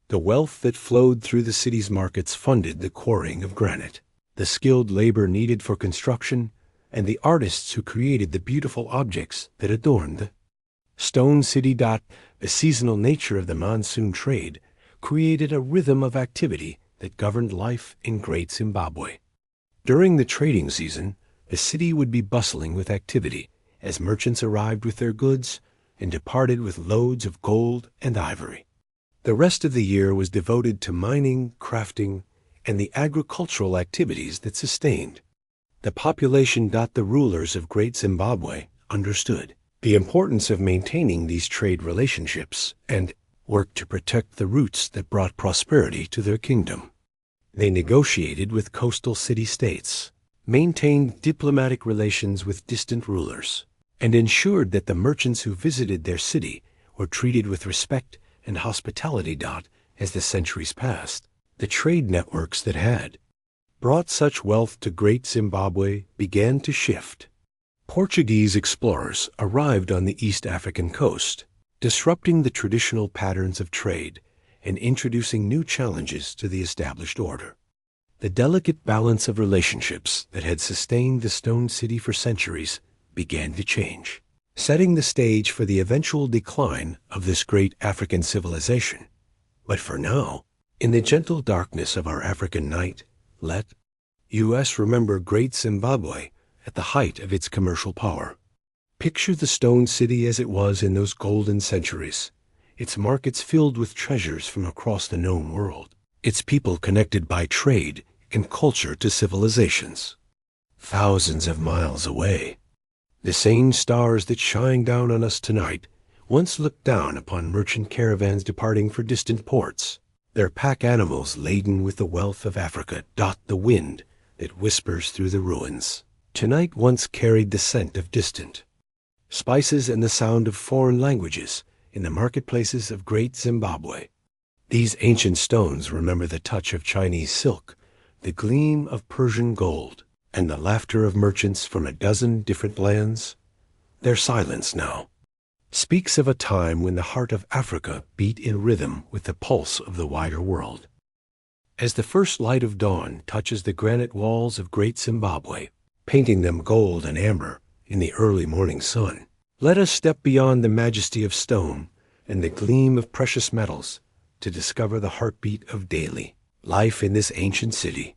The wealth that flowed through the city's markets funded the quarrying of granite, the skilled labor needed for construction, and the artists who created the beautiful objects that adorned the stone city. The seasonal nature of the monsoon trade created a rhythm of activity that governed life in Great Zimbabwe. During the trading season, the city would be bustling with activity as merchants arrived with their goods and departed with loads of gold and ivory. The rest of the year was devoted to mining, crafting, and the agricultural activities that sustained the population. The rulers of Great Zimbabwe understood the importance of maintaining these trade relationships and worked to protect the roots that brought prosperity to their kingdom. They negotiated with coastal city-states, maintained diplomatic relations with distant rulers, and ensured that the merchants who visited their city were treated with respect and hospitality. As the centuries passed, the trade networks that had brought such wealth to Great Zimbabwe began to shift. Portuguese explorers arrived on the East African coast, disrupting the traditional patterns of trade and introducing new challenges to the established order. The delicate balance of relationships that had sustained the stone city for centuries began to change, setting the stage for the eventual decline of this great African civilization. But for now, in the gentle darkness of our African night, let us remember Great Zimbabwe at the height of its commercial power. Picture the stone city as it was in those golden centuries, its markets filled with treasures from across the known world, its people connected by trade and culture to civilizations thousands of miles away. The same stars that shine down on us tonight once looked down upon merchant caravans departing for distant ports. Their pack animals laden with the wealth of Africa dot the wind that whispers through the ruins. Tonight once carried the scent of distant spices and the sound of foreign languages in the marketplaces of Great Zimbabwe. These ancient stones remember the touch of Chinese silk, the gleam of Persian gold, and the laughter of merchants from a dozen different lands. Their silence now speaks of a time when the heart of Africa beat in rhythm with the pulse of the wider world. As the first light of dawn touches the granite walls of Great Zimbabwe, painting them gold and amber in the early morning sun, let us step beyond the majesty of stone and the gleam of precious metals to discover the heartbeat of daily life in this ancient city.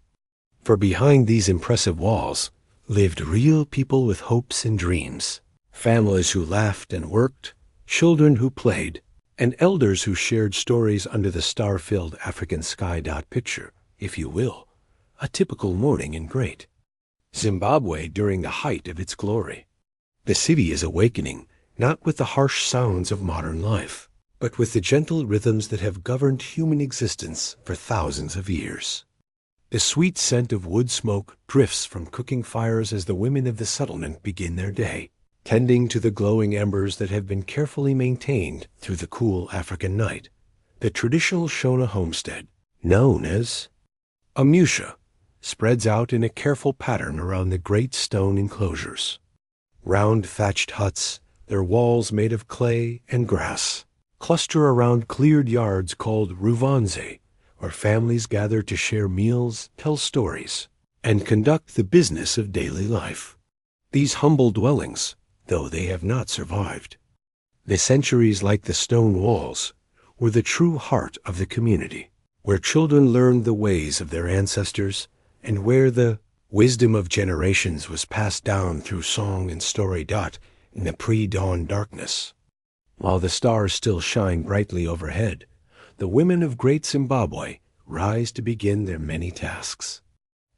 For behind these impressive walls lived real people with hopes and dreams, families who laughed and worked, children who played, and elders who shared stories under the star-filled African sky. Picture, if you will, a typical morning in Great Zimbabwe during the height of its glory. The city is awakening, not with the harsh sounds of modern life, but with the gentle rhythms that have governed human existence for thousands of years. The sweet scent of wood smoke drifts from cooking fires as the women of the settlement begin their day, tending to the glowing embers that have been carefully maintained through the cool African night. The traditional Shona homestead, known as a musha, spreads out in a careful pattern around the great stone enclosures. Round thatched huts, their walls made of clay and grass, cluster around cleared yards called ruvanze, where families gather to share meals, tell stories, and conduct the business of daily life. These humble dwellings, though they have not survived the centuries like the stone walls, were the true heart of the community, where children learned the ways of their ancestors and where the wisdom of generations was passed down through song and story. In the pre-dawn darkness, while the stars still shine brightly overhead, the women of Great Zimbabwe rise to begin their many tasks.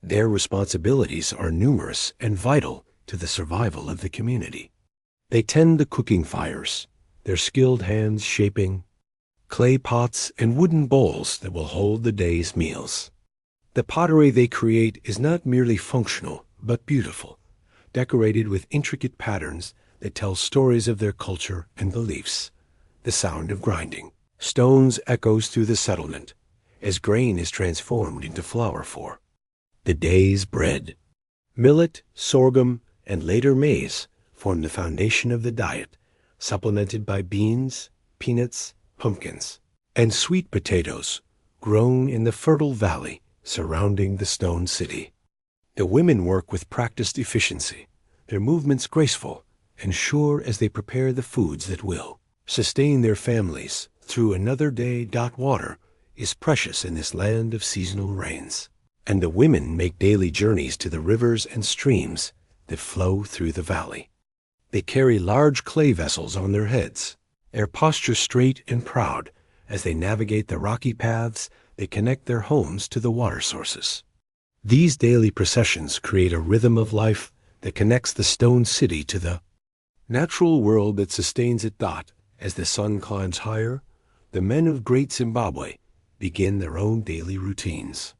Their responsibilities are numerous and vital to the survival of the community. They tend the cooking fires, their skilled hands shaping clay pots and wooden bowls that will hold the day's meals. The pottery they create is not merely functional, but beautiful, decorated with intricate patterns that tell stories of their culture and beliefs. The sound of grinding stones echoes through the settlement as grain is transformed into flour for the day's bread. Millet, sorghum, and later maize form the foundation of the diet, supplemented by beans, peanuts, pumpkins, and sweet potatoes grown in the fertile valley surrounding the stone city. The women work with practiced efficiency, their movements graceful and sure as they prepare the foods that will sustain their families through another day. Water is precious in this land of seasonal rains, and the women make daily journeys to the rivers and streams that flow through the valley. They carry large clay vessels on their heads, their posture straight and proud as they navigate the rocky paths that connect their homes to the water sources. These daily processions create a rhythm of life that connects the stone city to the natural world that sustains it. As the sun climbs higher, the men of Great Zimbabwe begin their own daily routines.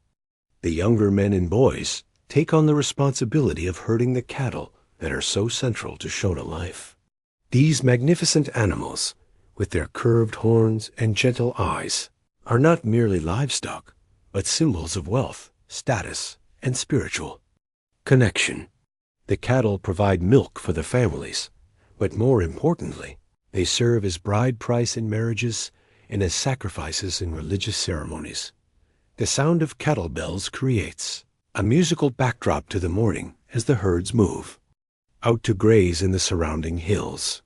The younger men and boys take on the responsibility of herding the cattle that are so central to Shona life. These magnificent animals, with their curved horns and gentle eyes, are not merely livestock, but symbols of wealth, status, and spiritual connection. The cattle provide milk for the families, but more importantly, they serve as bride price in marriages and as sacrifices in religious ceremonies. The sound of cattle bells creates a musical backdrop to the morning as the herds move out to graze in the surrounding hills.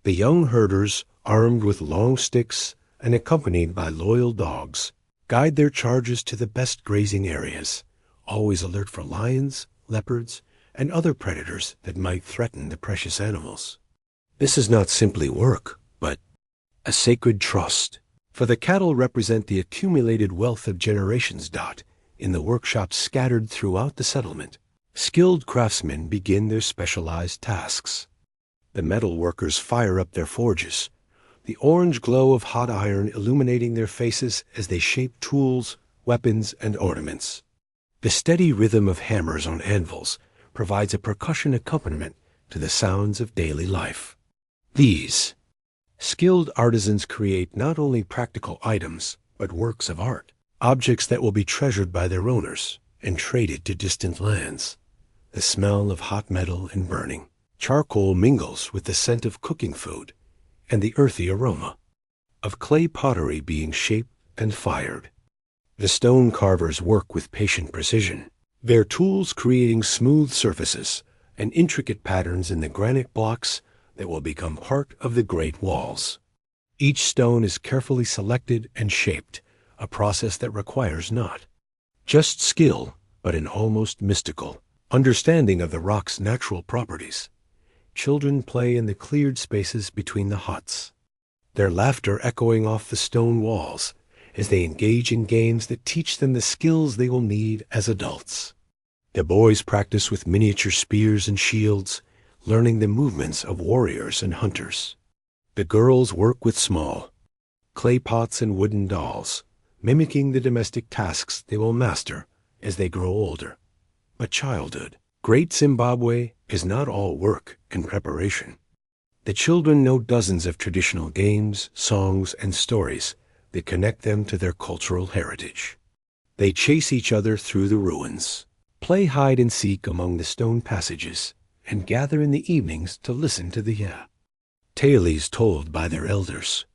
The young herders, armed with long sticks and accompanied by loyal dogs, guide their charges to the best grazing areas, always alert for lions, leopards, and other predators that might threaten the precious animals. This is not simply work, but a sacred trust, for the cattle represent the accumulated wealth of generations. In the workshops scattered throughout the settlement, skilled craftsmen begin their specialized tasks. The metal workers fire up their forges, the orange glow of hot iron illuminating their faces as they shape tools, weapons, and ornaments. The steady rhythm of hammers on anvils provides a percussion accompaniment to the sounds of daily life. These skilled artisans create not only practical items, but works of art, objects that will be treasured by their owners and traded to distant lands. The smell of hot metal and burning charcoal mingles with the scent of cooking food and the earthy aroma of clay pottery being shaped and fired. The stone carvers work with patient precision, their tools creating smooth surfaces and intricate patterns in the granite blocks that will become part of the great walls. Each stone is carefully selected and shaped, a process that requires not just skill, but an almost mystical understanding of the rock's natural properties. Children play in the cleared spaces between the huts, their laughter echoing off the stone walls as they engage in games that teach them the skills they will need as adults. The boys practice with miniature spears and shields, learning the movements of warriors and hunters. The girls work with small clay pots and wooden dolls, mimicking the domestic tasks they will master as they grow older. But childhood, Great Zimbabwe, is not all work and preparation. The children know dozens of traditional games, songs, and stories that connect them to their cultural heritage. They chase each other through the ruins, play hide and seek among the stone passages, and gather in the evenings to listen to the tales told by their elders.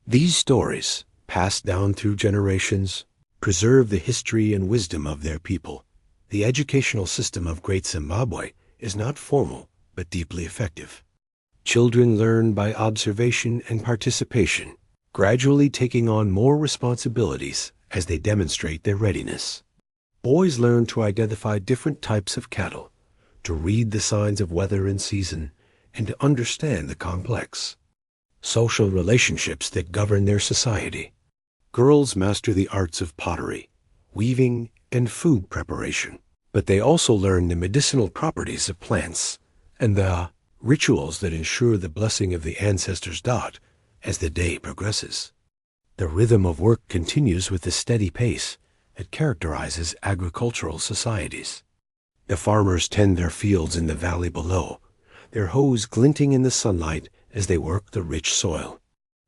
These stories, passed down through generations, preserve the history and wisdom of their people. The educational system of Great Zimbabwe is not formal, but deeply effective. Children learn by observation and participation, gradually taking on more responsibilities as they demonstrate their readiness. Boys learn to identify different types of cattle, to read the signs of weather and season, and to understand the complex social relationships that govern their society. Girls master the arts of pottery, weaving, and food preparation, but they also learn the medicinal properties of plants and the rituals that ensure the blessing of the ancestors. As the day progresses, the rhythm of work continues with the steady pace that characterizes agricultural societies. The farmers tend their fields in the valley below, their hoes glinting in the sunlight as they work the rich soil.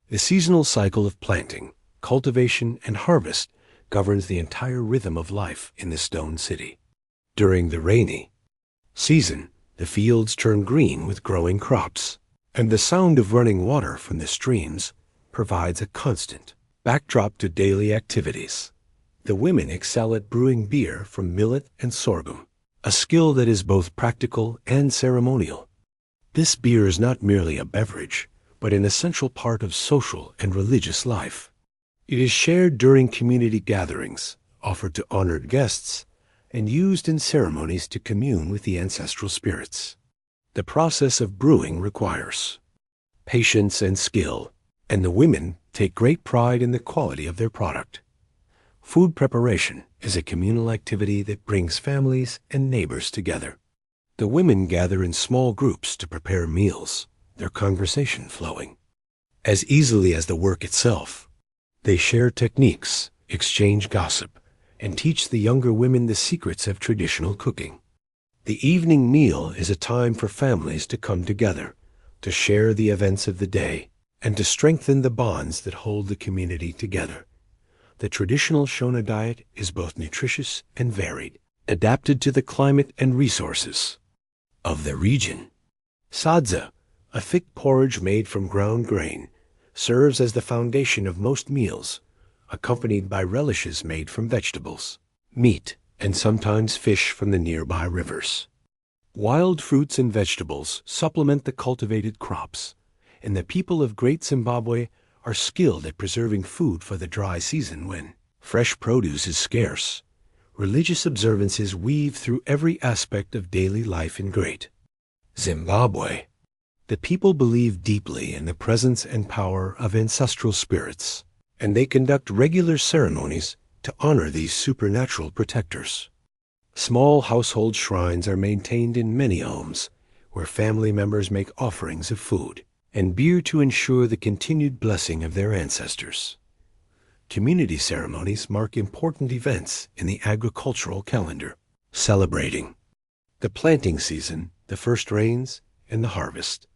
The seasonal cycle of planting, cultivation, and harvest governs the entire rhythm of life in the stone city. During the rainy season, the fields turn green with growing crops, and the sound of running water from the streams provides a constant backdrop to daily activities. The women excel at brewing beer from millet and sorghum, a skill that is both practical and ceremonial. This beer is not merely a beverage, but an essential part of social and religious life. It is shared during community gatherings, offered to honored guests, and used in ceremonies to commune with the ancestral spirits. The process of brewing requires patience and skill, and the women take great pride in the quality of their product. Food preparation is a communal activity that brings families and neighbors together. The women gather in small groups to prepare meals, their conversation flowing as easily as the work itself. They share techniques, exchange gossip, and teach the younger women the secrets of traditional cooking. The evening meal is a time for families to come together, to share the events of the day, and to strengthen the bonds that hold the community together. The traditional Shona diet is both nutritious and varied, adapted to the climate and resources of the region. Sadza, a thick porridge made from ground grain, serves as the foundation of most meals, accompanied by relishes made from vegetables, meat, and sometimes fish from the nearby rivers. Wild fruits and vegetables supplement the cultivated crops, and the people of Great Zimbabwe are skilled at preserving food for the dry season when fresh produce is scarce. Religious observances weave through every aspect of daily life in Great Zimbabwe. The people believe deeply in the presence and power of ancestral spirits, and they conduct regular ceremonies to honor these supernatural protectors. Small household shrines are maintained in many homes, where family members make offerings of food and beer to ensure the continued blessing of their ancestors. Community ceremonies mark important events in the agricultural calendar, celebrating the planting season, the first rains, and the harvest.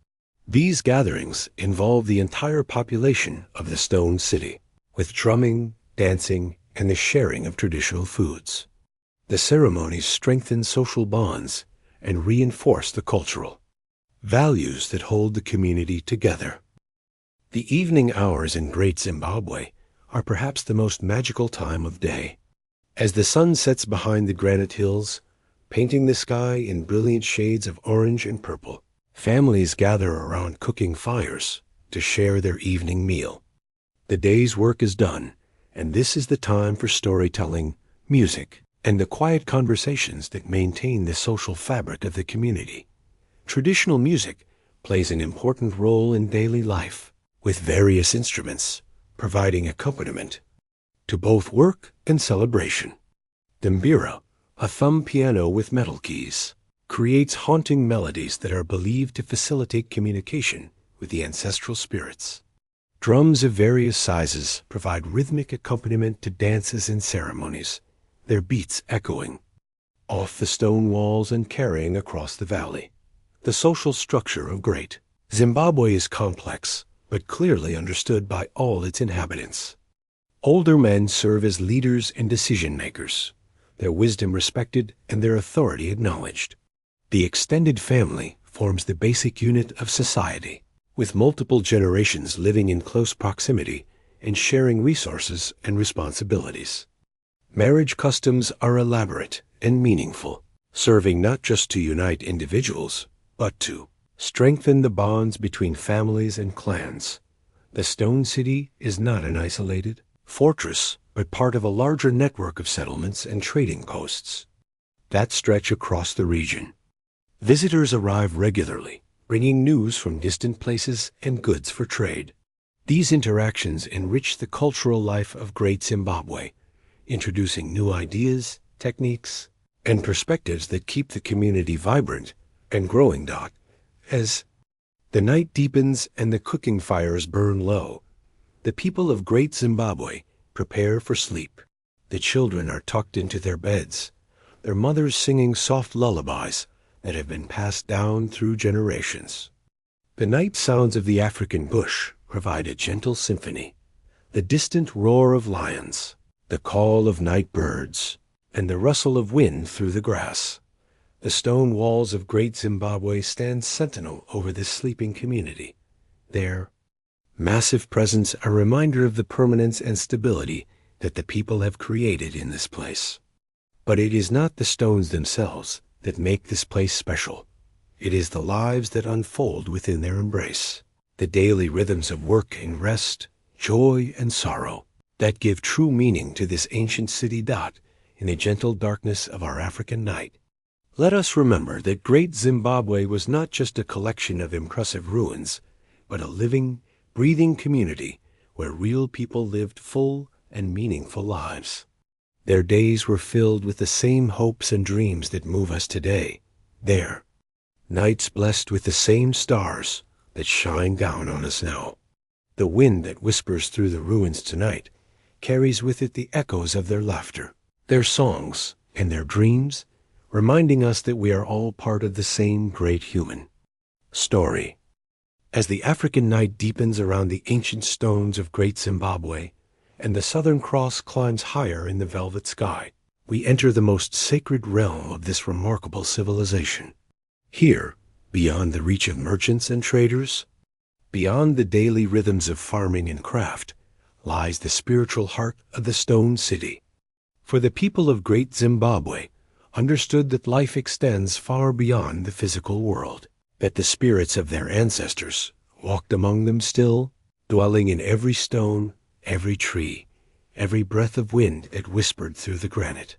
These gatherings involve the entire population of the Stone City, with drumming, dancing, and the sharing of traditional foods. The ceremonies strengthen social bonds and reinforce the cultural values that hold the community together. The evening hours in Great Zimbabwe are perhaps the most magical time of day. As the sun sets behind the granite hills, painting the sky in brilliant shades of orange and purple, families gather around cooking fires to share their evening meal. The day's work is done, and this is the time for storytelling, music, and the quiet conversations that maintain the social fabric of the community. Traditional music plays an important role in daily life, with various instruments providing accompaniment to both work and celebration. The mbira, a thumb piano with metal keys, creates haunting melodies that are believed to facilitate communication with the ancestral spirits. Drums of various sizes provide rhythmic accompaniment to dances and ceremonies, their beats echoing off the stone walls and carrying across the valley. The social structure of Great Zimbabwe is complex, but clearly understood by all its inhabitants. Older men serve as leaders and decision-makers, their wisdom respected and their authority acknowledged. The extended family forms the basic unit of society, with multiple generations living in close proximity and sharing resources and responsibilities. Marriage customs are elaborate and meaningful, serving not just to unite individuals, but to strengthen the bonds between families and clans. The Stone City is not an isolated fortress, but part of a larger network of settlements and trading posts that stretch across the region. Visitors arrive regularly, bringing news from distant places and goods for trade. These interactions enrich the cultural life of Great Zimbabwe, introducing new ideas, techniques, and perspectives that keep the community vibrant and growing. As the night deepens and the cooking fires burn low, the people of Great Zimbabwe prepare for sleep. The children are tucked into their beds, their mothers singing soft lullabies that have been passed down through generations. The night sounds of the African bush provide a gentle symphony. The distant roar of lions, the call of night birds, and the rustle of wind through the grass. The stone walls of Great Zimbabwe stand sentinel over this sleeping community, their massive presence a reminder of the permanence and stability that the people have created in this place. But it is not the stones themselves that make this place special. It is the lives that unfold within their embrace, the daily rhythms of work and rest, joy and sorrow, that give true meaning to this ancient city. In the gentle darkness of our African night, let us remember that Great Zimbabwe was not just a collection of impressive ruins, but a living, breathing community where real people lived full and meaningful lives. Their days were filled with the same hopes and dreams that move us today. Their nights blessed with the same stars that shine down on us now. The wind that whispers through the ruins tonight carries with it the echoes of their laughter, their songs, and their dreams, reminding us that we are all part of the same great human story. As the African night deepens around the ancient stones of Great Zimbabwe, and the Southern Cross climbs higher in the velvet sky, we enter the most sacred realm of this remarkable civilization. Here, beyond the reach of merchants and traders, Beyond the daily rhythms of farming and craft lies the spiritual heart of the stone city. For the people of Great Zimbabwe understood that life extends far beyond the physical world, that the spirits of their ancestors walked among them still, dwelling in every stone, every tree, every breath of wind that whispered through the granite.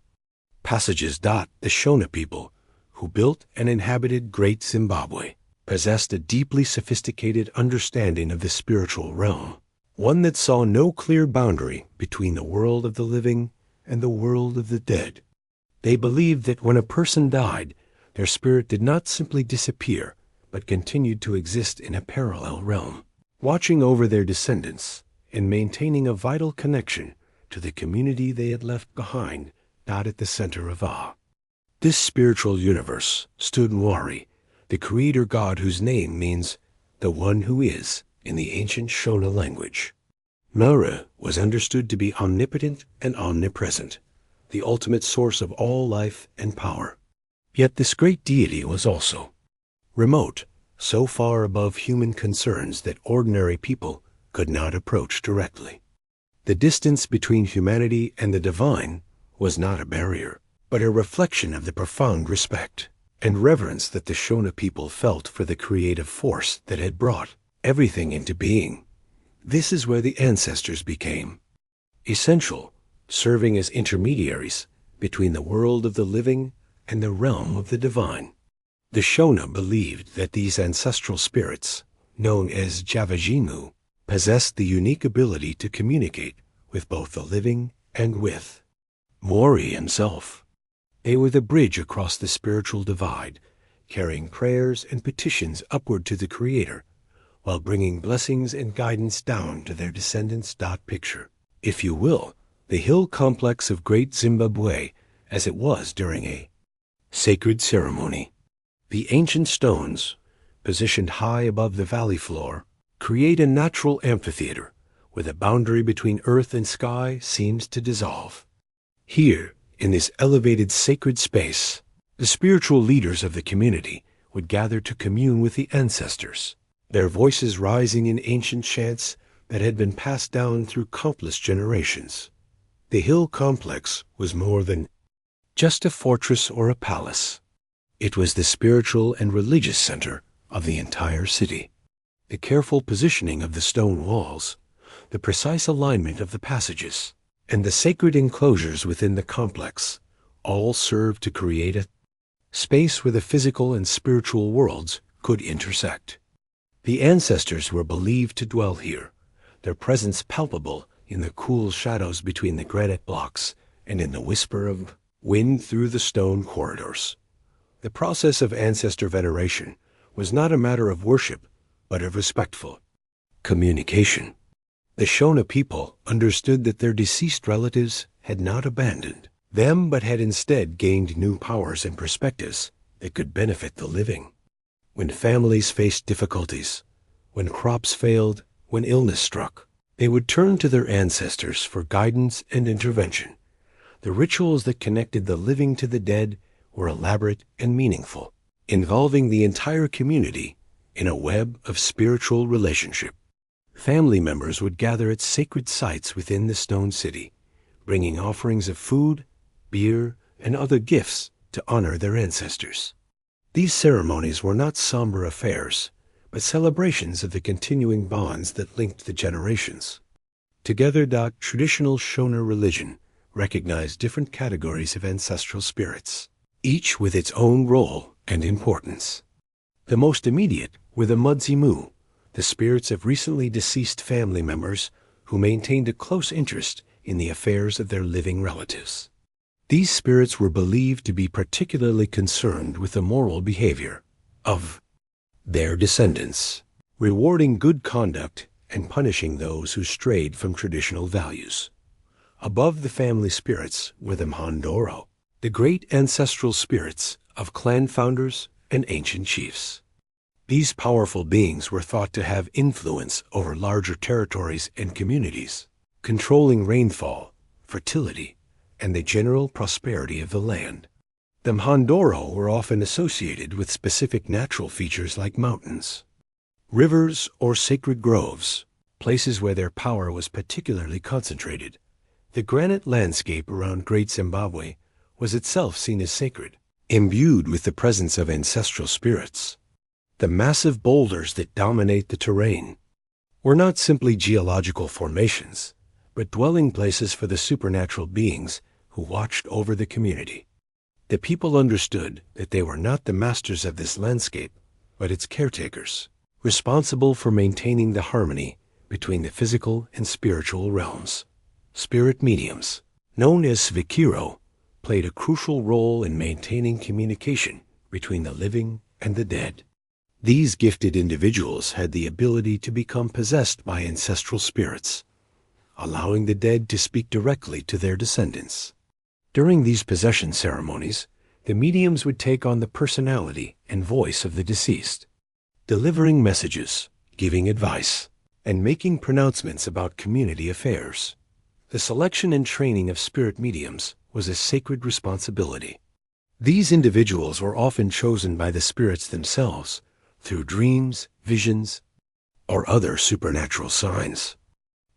Passages dot the Shona people, who built and inhabited Great Zimbabwe, possessed a deeply sophisticated understanding of the spiritual realm, one that saw no clear boundary between the world of the living and the world of the dead. They believed that when a person died, their spirit did not simply disappear, but continued to exist in a parallel realm, watching over their descendants and maintaining a vital connection to the community they had left behind, not at the center of Ah. This spiritual universe stood Nwari, the creator god whose name means the one who is in the ancient Shona language. Mara was understood to be omnipotent and omnipresent, the ultimate source of all life and power. Yet this great deity was also remote, so far above human concerns that ordinary people could not approach directly. The distance between humanity and the divine was not a barrier, but a reflection of the profound respect and reverence that the Shona people felt for the creative force that had brought everything into being. This is where the ancestors became essential, serving as intermediaries between the world of the living and the realm of the divine. The Shona believed that these ancestral spirits, known as Javajimu, possessed the unique ability to communicate with both the living and with Mori himself. They were the bridge across the spiritual divide, carrying prayers and petitions upward to the Creator, while bringing blessings and guidance down to their descendants. Picture, if you will, the hill complex of Great Zimbabwe as it was during a sacred ceremony. The ancient stones, positioned high above the valley floor, create a natural amphitheater where the boundary between earth and sky seems to dissolve. Here, in this elevated sacred space, the spiritual leaders of the community would gather to commune with the ancestors, their voices rising in ancient chants that had been passed down through countless generations. The hill complex was more than just a fortress or a palace. It was the spiritual and religious center of the entire city. The careful positioning of the stone walls, the precise alignment of the passages, and the sacred enclosures within the complex all served to create a space where the physical and spiritual worlds could intersect. The ancestors were believed to dwell here, their presence palpable in the cool shadows between the granite blocks and in the whisper of wind through the stone corridors. The process of ancestor veneration was not a matter of worship, but of respectful communication. The Shona people understood that their deceased relatives had not abandoned them, but had instead gained new powers and perspectives that could benefit the living. When families faced difficulties, when crops failed, when illness struck, they would turn to their ancestors for guidance and intervention. The rituals that connected the living to the dead were elaborate and meaningful, involving the entire community in a web of spiritual relationship. Family members would gather at sacred sites within the stone city, bringing offerings of food, beer, and other gifts to honor their ancestors. These ceremonies were not somber affairs, but celebrations of the continuing bonds that linked the generations. Together, traditional Shona religion recognized different categories of ancestral spirits, each with its own role and importance. The most immediate were the Mudzimu, the spirits of recently deceased family members who maintained a close interest in the affairs of their living relatives. These spirits were believed to be particularly concerned with the moral behavior of their descendants, rewarding good conduct and punishing those who strayed from traditional values. Above the family spirits were the Mhandoro, the great ancestral spirits of clan founders and ancient chiefs. These powerful beings were thought to have influence over larger territories and communities, controlling rainfall, fertility, and the general prosperity of the land. The Mhandoro were often associated with specific natural features like mountains. Rivers or sacred groves, places where their power was particularly concentrated. The granite landscape around Great Zimbabwe was itself seen as sacred, imbued with the presence of ancestral spirits. The massive boulders that dominate the terrain were not simply geological formations, but dwelling places for the supernatural beings who watched over the community. The people understood that they were not the masters of this landscape, but its caretakers, responsible for maintaining the harmony between the physical and spiritual realms. Spirit mediums, known as svikiro, played a crucial role in maintaining communication between the living and the dead. These gifted individuals had the ability to become possessed by ancestral spirits, allowing the dead to speak directly to their descendants. During these possession ceremonies, the mediums would take on the personality and voice of the deceased, delivering messages, giving advice, and making pronouncements about community affairs. The selection and training of spirit mediums was a sacred responsibility. These individuals were often chosen by the spirits themselves through dreams, visions, or other supernatural signs.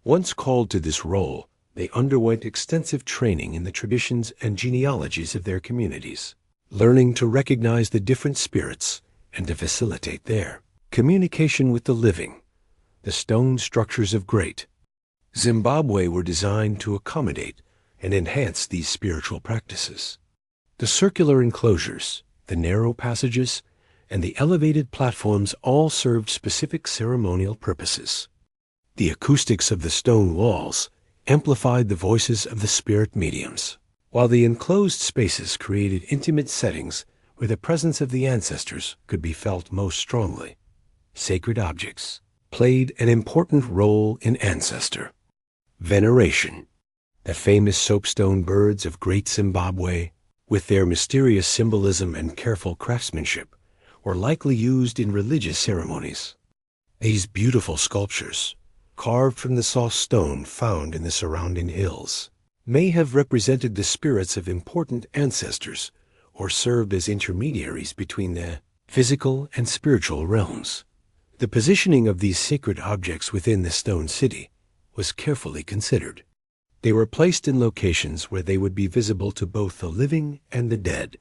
Once called to this role, they underwent extensive training in the traditions and genealogies of their communities, learning to recognize the different spirits and to facilitate their communication with the living. The stone structures of Great Zimbabwe were designed to accommodate and enhance these spiritual practices. The circular enclosures, the narrow passages, and the elevated platforms all served specific ceremonial purposes. The acoustics of the stone walls amplified the voices of the spirit mediums, while the enclosed spaces created intimate settings where the presence of the ancestors could be felt most strongly. Sacred objects played an important role in ancestor veneration. The famous soapstone birds of Great Zimbabwe, with their mysterious symbolism and careful craftsmanship, were likely used in religious ceremonies. These beautiful sculptures, carved from the soft stone found in the surrounding hills, may have represented the spirits of important ancestors or served as intermediaries between the physical and spiritual realms. The positioning of these sacred objects within the stone city was carefully considered. They were placed in locations where they would be visible to both the living and the dead,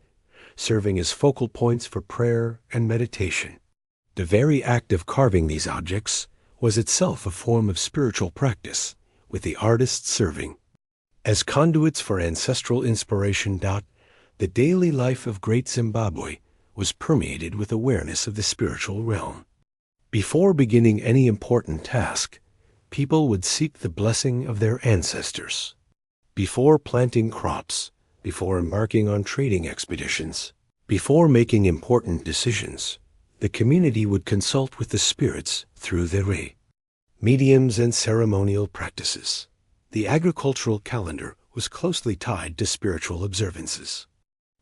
serving as focal points for prayer and meditation. The very act of carving these objects was itself a form of spiritual practice, with the artists serving as conduits for ancestral inspiration. The daily life of Great Zimbabwe was permeated with awareness of the spiritual realm. Before beginning any important task, people would seek the blessing of their ancestors. Before planting crops, before embarking on trading expeditions, before making important decisions, the community would consult with the spirits through their mediums and ceremonial practices. The agricultural calendar was closely tied to spiritual observances.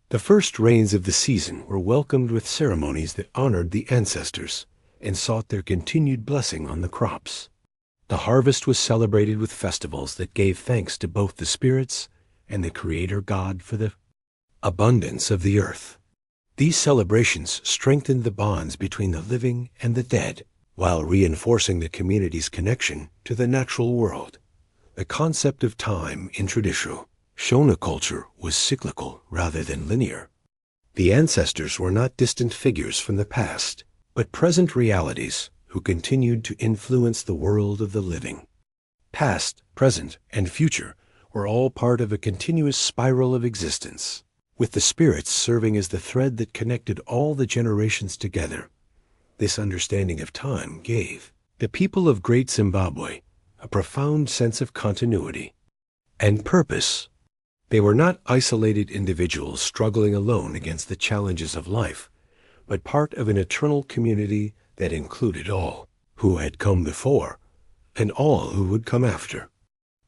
The first rains of the season were welcomed with ceremonies that honored the ancestors and sought their continued blessing on the crops. The harvest was celebrated with festivals that gave thanks to both the spirits and the Creator God for the abundance of the earth. These celebrations strengthened the bonds between the living and the dead, while reinforcing the community's connection to the natural world. The concept of time in traditional Shona culture was cyclical rather than linear. The ancestors were not distant figures from the past, but present realities who continued to influence the world of the living. Past, present, and future were all part of a continuous spiral of existence, with the spirits serving as the thread that connected all the generations together. This understanding of time gave the people of Great Zimbabwe a profound sense of continuity and purpose. They were not isolated individuals struggling alone against the challenges of life, but part of an eternal community that included all who had come before and all who would come after.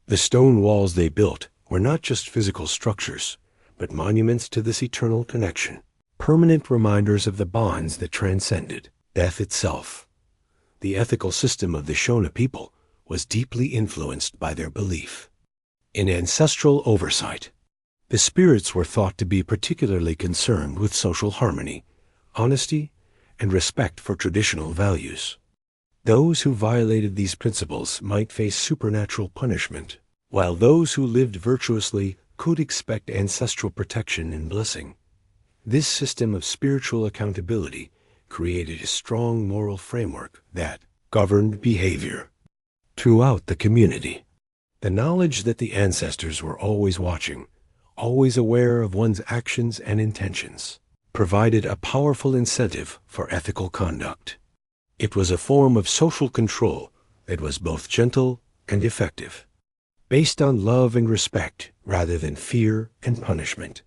The stone walls they built were not just physical structures, but monuments to this eternal connection, permanent reminders of the bonds that transcended death itself. The ethical system of the Shona people was deeply influenced by their belief in ancestral oversight. The spirits were thought to be particularly concerned with social harmony, honesty, and respect for traditional values. Those who violated these principles might face supernatural punishment, while those who lived virtuously could expect ancestral protection and blessing. This system of spiritual accountability created a strong moral framework that governed behavior throughout the community. The knowledge that the ancestors were always watching, always aware of one's actions and intentions, provided a powerful incentive for ethical conduct. It was a form of social control that was both gentle and effective, based on love and respect rather than fear and punishment.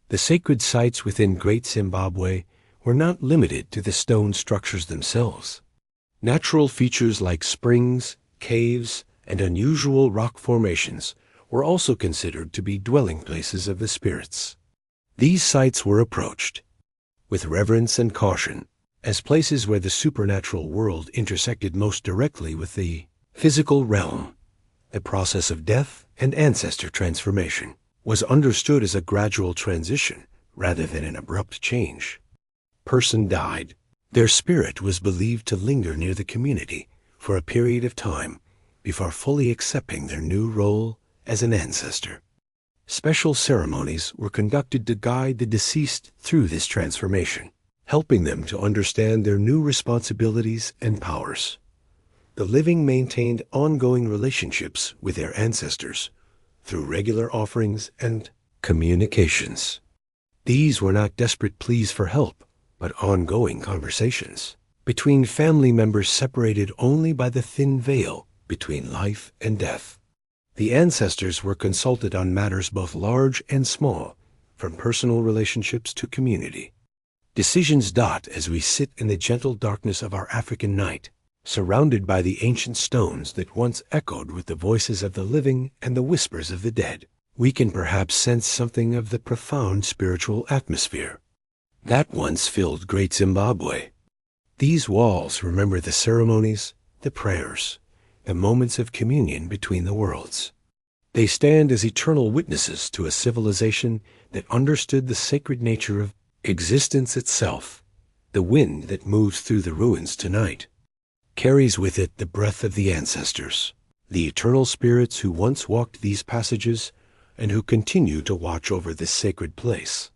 The sacred sites within Great Zimbabwe were not limited to the stone structures themselves. Natural features like springs, caves, and unusual rock formations were also considered to be dwelling places of the spirits. These sites were approached with reverence and caution as places where the supernatural world intersected most directly with the physical realm. The process of death and ancestor transformation was understood as a gradual transition rather than an abrupt change. Person died. Their spirit was believed to linger near the community for a period of time before fully accepting their new role as an ancestor. Special ceremonies were conducted to guide the deceased through this transformation, helping them to understand their new responsibilities and powers. The living maintained ongoing relationships with their ancestors through regular offerings and communications. These were not desperate pleas for help, but ongoing conversations between family members separated only by the thin veil between life and death. The ancestors were consulted on matters both large and small, from personal relationships to community. Decisions dot as we sit in the gentle darkness of our African night, surrounded by the ancient stones that once echoed with the voices of the living and the whispers of the dead. We can perhaps sense something of the profound spiritual atmosphere that once filled Great Zimbabwe. These walls remember the ceremonies, the prayers, the moments of communion between the worlds. They stand as eternal witnesses to a civilization that understood the sacred nature of existence itself. The wind that moves through the ruins tonight carries with it the breath of the ancestors, the eternal spirits who once walked these passages and who continue to watch over this sacred place.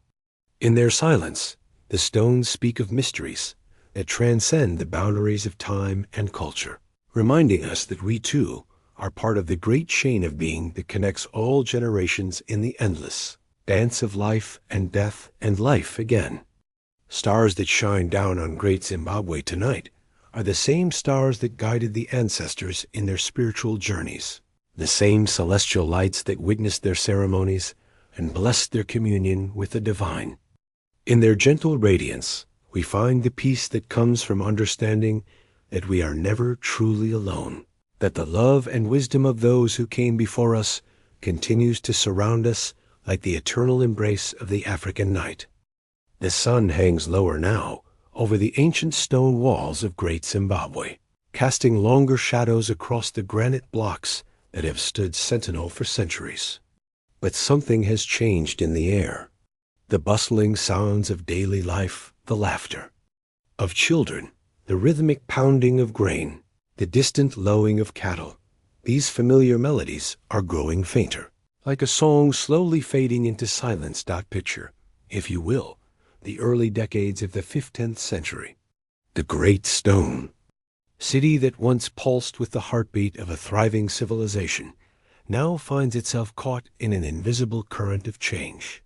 In their silence, the stones speak of mysteries that transcend the boundaries of time and culture, reminding us that we too are part of the great chain of being that connects all generations in the endless dance of life and death and life again. Stars that shine down on Great Zimbabwe tonight are the same stars that guided the ancestors in their spiritual journeys, the same celestial lights that witnessed their ceremonies and blessed their communion with the divine. In their gentle radiance, we find the peace that comes from understanding that we are never truly alone, that the love and wisdom of those who came before us continues to surround us like the eternal embrace of the African night. The sun hangs lower now over the ancient stone walls of Great Zimbabwe, casting longer shadows across the granite blocks that have stood sentinel for centuries. But something has changed in the air. The bustling sounds of daily life, the laughter of children, the rhythmic pounding of grain, the distant lowing of cattle, these familiar melodies are growing fainter, like a song slowly fading into silence. Picture, if you will, the early decades of the 15th century. The Great Stone city that once pulsed with the heartbeat of a thriving civilization now finds itself caught in an invisible current of change.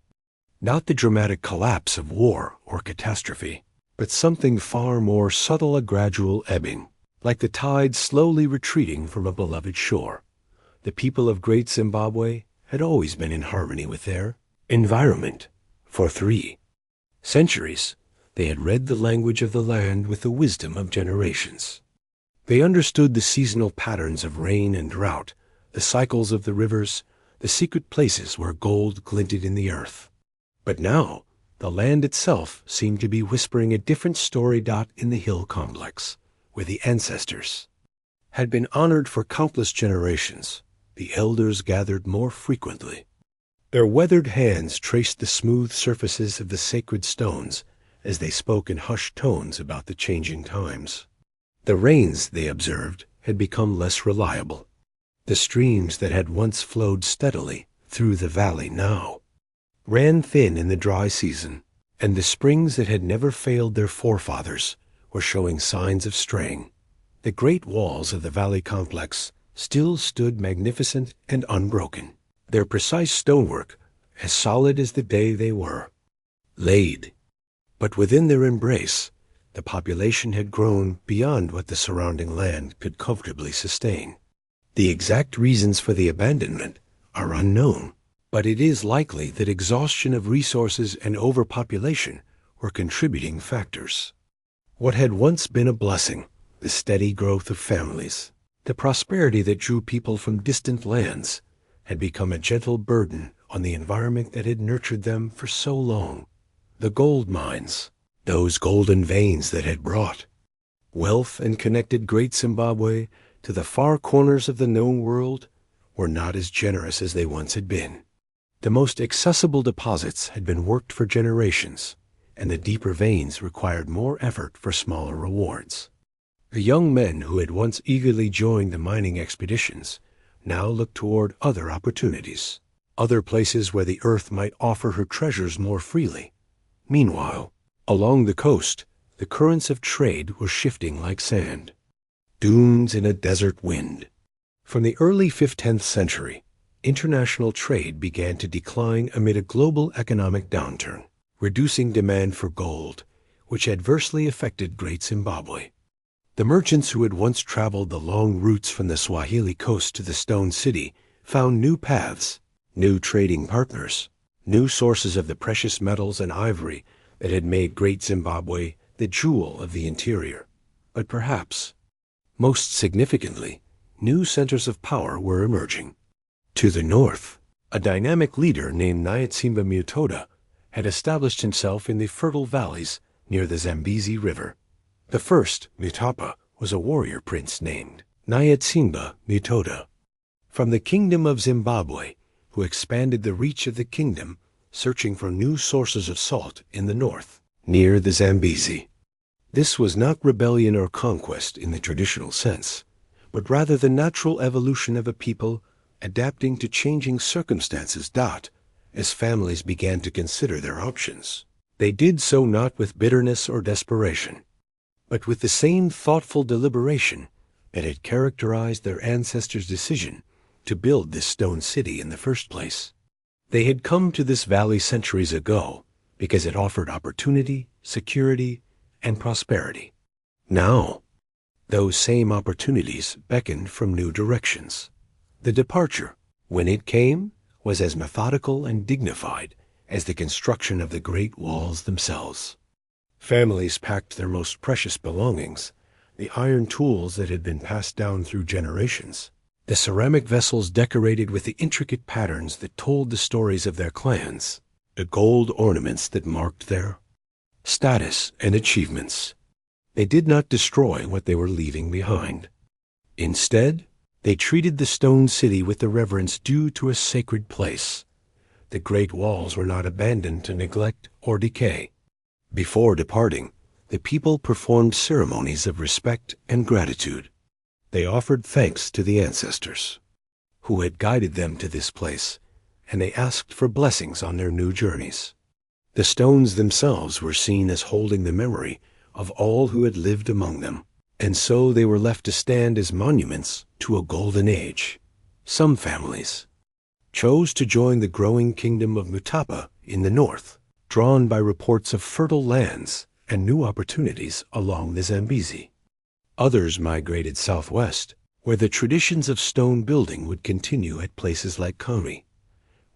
Not the dramatic collapse of war or catastrophe, but something far more subtle, a gradual ebbing, like the tide slowly retreating from a beloved shore. The people of Great Zimbabwe had always been in harmony with their environment. For 3 centuries, they had read the language of the land with the wisdom of generations. They understood the seasonal patterns of rain and drought, the cycles of the rivers, the secret places where gold glinted in the earth. But now, the land itself seemed to be whispering a different story. In the hill complex, where the ancestors had been honored for countless generations, the elders gathered more frequently. Their weathered hands traced the smooth surfaces of the sacred stones as they spoke in hushed tones about the changing times. The rains, they observed, had become less reliable. The streams that had once flowed steadily through the valley now ran thin in the dry season, and the springs that had never failed their forefathers were showing signs of straying. The great walls of the valley complex still stood magnificent and unbroken, their precise stonework as solid as the day they were laid. But within their embrace, the population had grown beyond what the surrounding land could comfortably sustain. The exact reasons for the abandonment are unknown, but it is likely that exhaustion of resources and overpopulation were contributing factors. What had once been a blessing, the steady growth of families, the prosperity that drew people from distant lands, had become a gentle burden on the environment that had nurtured them for so long. The gold mines, those golden veins that had brought wealth and connected Great Zimbabwe to the far corners of the known world, were not as generous as they once had been. The most accessible deposits had been worked for generations, and the deeper veins required more effort for smaller rewards. The young men who had once eagerly joined the mining expeditions now looked toward other opportunities, other places where the earth might offer her treasures more freely. Meanwhile, along the coast, the currents of trade were shifting like sand, dunes in a desert wind. From the early 15th century, international trade began to decline amid a global economic downturn, reducing demand for gold, which adversely affected Great Zimbabwe. The merchants who had once traveled the long routes from the Swahili coast to the Stone City found new paths, new trading partners, new sources of the precious metals and ivory that had made Great Zimbabwe the jewel of the interior. But perhaps, most significantly, new centers of power were emerging. To the north, a dynamic leader named Nyatsimba Mutoda had established himself in the fertile valleys near the Zambezi River. The first, Mutapa, was a warrior prince named Nyatsimba Mutoda, from the Kingdom of Zimbabwe, who expanded the reach of the kingdom, searching for new sources of salt in the north, near the Zambezi. This was not rebellion or conquest in the traditional sense, but rather the natural evolution of a people adapting to changing circumstances. As families began to consider their options, they did so not with bitterness or desperation, but with the same thoughtful deliberation that had characterized their ancestors' decision to build this stone city in the first place. They had come to this valley centuries ago because it offered opportunity, security, and prosperity. Now, those same opportunities beckoned from new directions. The departure, when it came, was as methodical and dignified as the construction of the great walls themselves. Families packed their most precious belongings, the iron tools that had been passed down through generations, the ceramic vessels decorated with the intricate patterns that told the stories of their clans, the gold ornaments that marked their status and achievements. They did not destroy what they were leaving behind. Instead, they treated the stone city with the reverence due to a sacred place. The great walls were not abandoned to neglect or decay. Before departing, the people performed ceremonies of respect and gratitude. They offered thanks to the ancestors who had guided them to this place, and they asked for blessings on their new journeys. The stones themselves were seen as holding the memory of all who had lived among them, and so they were left to stand as monuments to a golden age. Some families chose to join the growing kingdom of Mutapa in the north, drawn by reports of fertile lands and new opportunities along the Zambezi. Others migrated southwest, where the traditions of stone building would continue at places like Kami.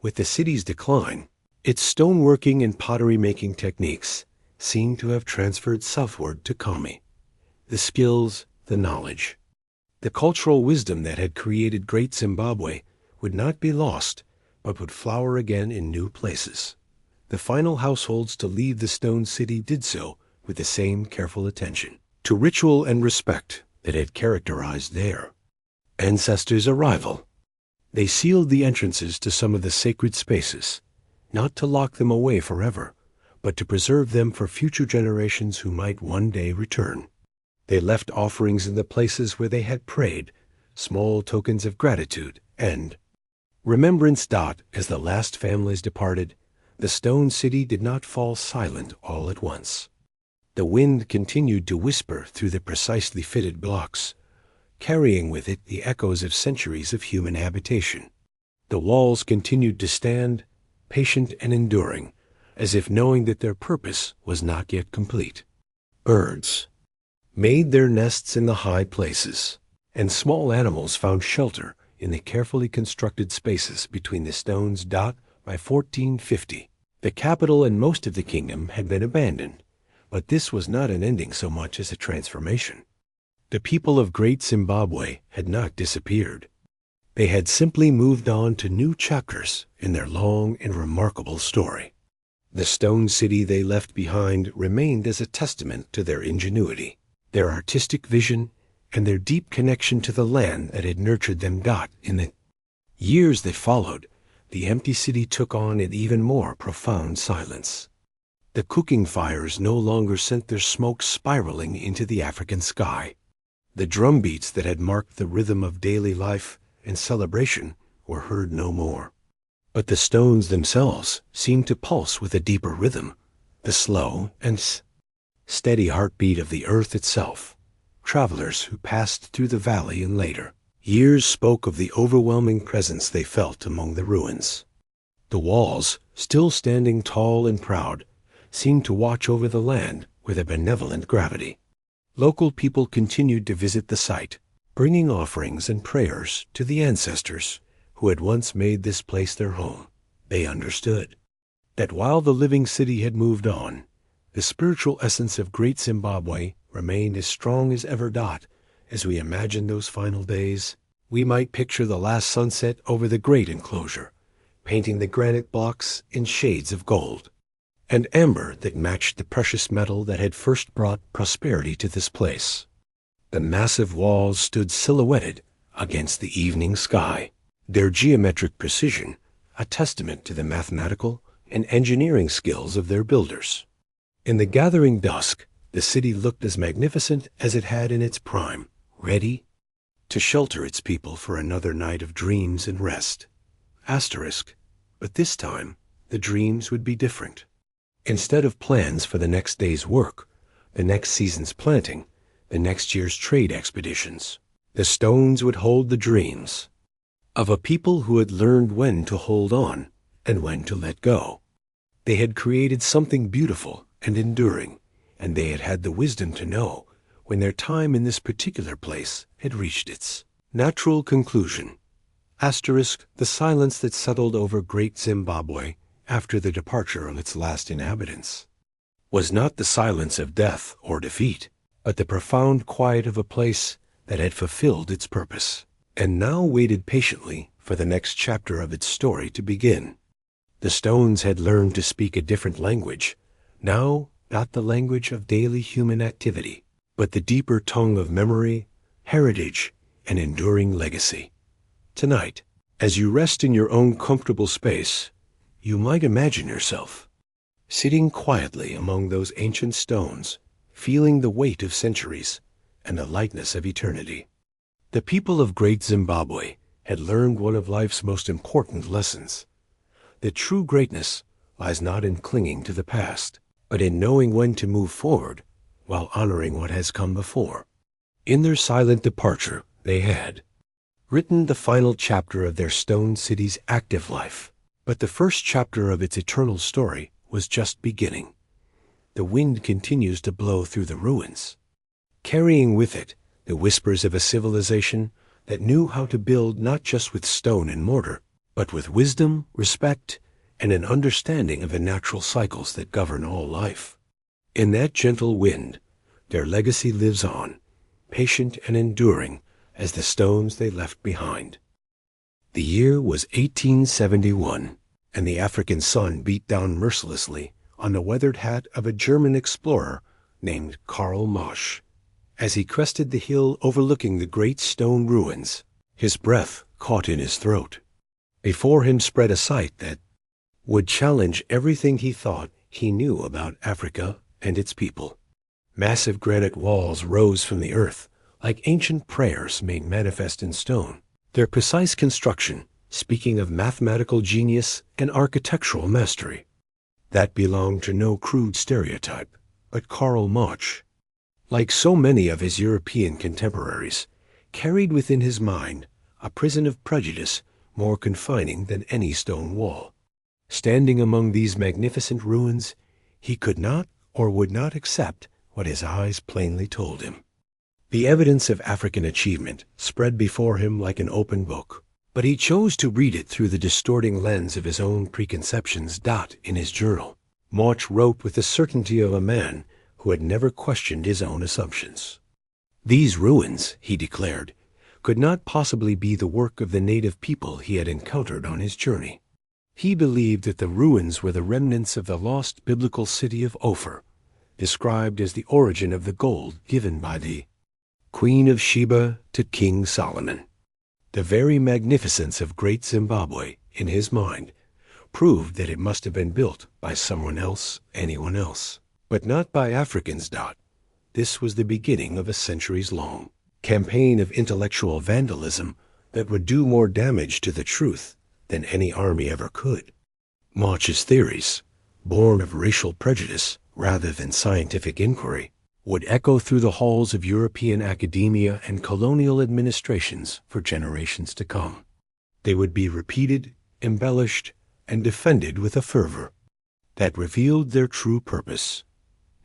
With the city's decline, its stoneworking and pottery-making techniques seemed to have transferred southward to Kami. The skills, the knowledge, the cultural wisdom that had created Great Zimbabwe would not be lost, but would flower again in new places. The final households to leave the stone city did so with the same careful attention to ritual and respect that had characterized their ancestors' arrival. They sealed the entrances to some of the sacred spaces, not to lock them away forever, but to preserve them for future generations who might one day return. They left offerings in the places where they had prayed, small tokens of gratitude and remembrance. As the last families departed, the stone city did not fall silent all at once. The wind continued to whisper through the precisely fitted blocks, carrying with it the echoes of centuries of human habitation. The walls continued to stand, patient and enduring, as if knowing that their purpose was not yet complete. Birds made their nests in the high places, and small animals found shelter in the carefully constructed spaces between the stones. By 1450, the capital and most of the kingdom had been abandoned, but this was not an ending so much as a transformation. The people of Great Zimbabwe had not disappeared. They had simply moved on to new chapters in their long and remarkable story. The stone city they left behind remained as a testament to their ingenuity, their artistic vision, and their deep connection to the land that had nurtured them. In the years that followed, the empty city took on an even more profound silence. The cooking fires no longer sent their smoke spiraling into the African sky. The drumbeats that had marked the rhythm of daily life and celebration were heard no more. But the stones themselves seemed to pulse with a deeper rhythm, the slow and steady heartbeat of the earth itself. Travelers who passed through the valley in later years spoke of the overwhelming presence they felt among the ruins. The walls, still standing tall and proud, seemed to watch over the land with a benevolent gravity. Local people continued to visit the site, bringing offerings and prayers to the ancestors who had once made this place their home. They understood that while the living city had moved on, the spiritual essence of Great Zimbabwe remained as strong as ever. As we imagine those final days, we might picture the last sunset over the great enclosure, painting the granite blocks in shades of gold and amber that matched the precious metal that had first brought prosperity to this place. The massive walls stood silhouetted against the evening sky, their geometric precision a testament to the mathematical and engineering skills of their builders. In the gathering dusk, the city looked as magnificent as it had in its prime, ready to shelter its people for another night of dreams and rest. But this time, the dreams would be different. Instead of plans for the next day's work, the next season's planting, the next year's trade expeditions, the stones would hold the dreams of a people who had learned when to hold on and when to let go. They had created something beautiful and enduring, and they had had the wisdom to know when their time in this particular place had reached its natural conclusion. The silence that settled over Great Zimbabwe after the departure of its last inhabitants was not the silence of death or defeat, but the profound quiet of a place that had fulfilled its purpose and now waited patiently for the next chapter of its story to begin. The stones had learned to speak a different language, now not the language of daily human activity, but the deeper tongue of memory, heritage, and enduring legacy. Tonight, as you rest in your own comfortable space, you might imagine yourself sitting quietly among those ancient stones, feeling the weight of centuries and the lightness of eternity. The people of Great Zimbabwe had learned one of life's most important lessons. That true greatness lies not in clinging to the past, but in knowing when to move forward while honoring what has come before. In their silent departure, they had written the final chapter of their stone city's active life, but the first chapter of its eternal story was just beginning. The wind continues to blow through the ruins, carrying with it the whispers of a civilization that knew how to build not just with stone and mortar, but with wisdom, respect, and an understanding of the natural cycles that govern all life. In that gentle wind, their legacy lives on, patient and enduring as the stones they left behind. The year was 1871, and the African sun beat down mercilessly on the weathered hat of a German explorer named Karl Marsch. As he crested the hill overlooking the great stone ruins, his breath caught in his throat. Before him spread a sight that would challenge everything he thought he knew about Africa and its people. Massive granite walls rose from the earth, like ancient prayers made manifest in stone. Their precise construction, speaking of mathematical genius and architectural mastery, that belonged to no crude stereotype, but Karl Marx, like so many of his European contemporaries, carried within his mind a prison of prejudice more confining than any stone wall. Standing among these magnificent ruins, he could not or would not accept what his eyes plainly told him. The evidence of African achievement spread before him like an open book, but he chose to read it through the distorting lens of his own preconceptions. In his journal, March wrote with the certainty of a man who had never questioned his own assumptions. These ruins, he declared, could not possibly be the work of the native people he had encountered on his journey. He believed that the ruins were the remnants of the lost biblical city of Ophir, described as the origin of the gold given by the Queen of Sheba to King Solomon. The very magnificence of Great Zimbabwe, in his mind, proved that it must have been built by someone else, anyone else, but not by Africans. This was the beginning of a centuries-long campaign of intellectual vandalism that would do more damage to the truth than any army ever could. March's theories, born of racial prejudice rather than scientific inquiry, would echo through the halls of European academia and colonial administrations for generations to come. They would be repeated, embellished, and defended with a fervor that revealed their true purpose,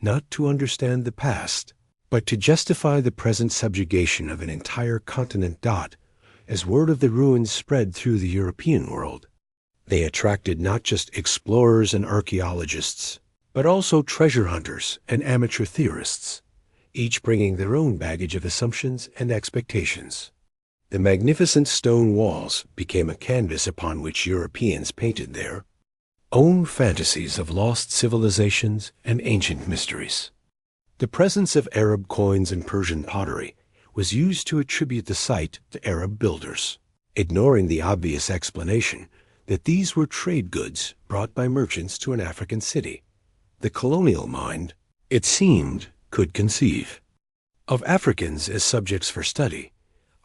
not to understand the past, but to justify the present subjugation of an entire continent. As word of the ruins spread through the European world, they attracted not just explorers and archaeologists, but also treasure hunters and amateur theorists, each bringing their own baggage of assumptions and expectations. The magnificent stone walls became a canvas upon which Europeans painted their own fantasies of lost civilizations and ancient mysteries. The presence of Arab coins and Persian pottery was used to attribute the site to Arab builders, ignoring the obvious explanation that these were trade goods brought by merchants to an African city. The colonial mind, it seemed, could conceive of Africans as subjects for study,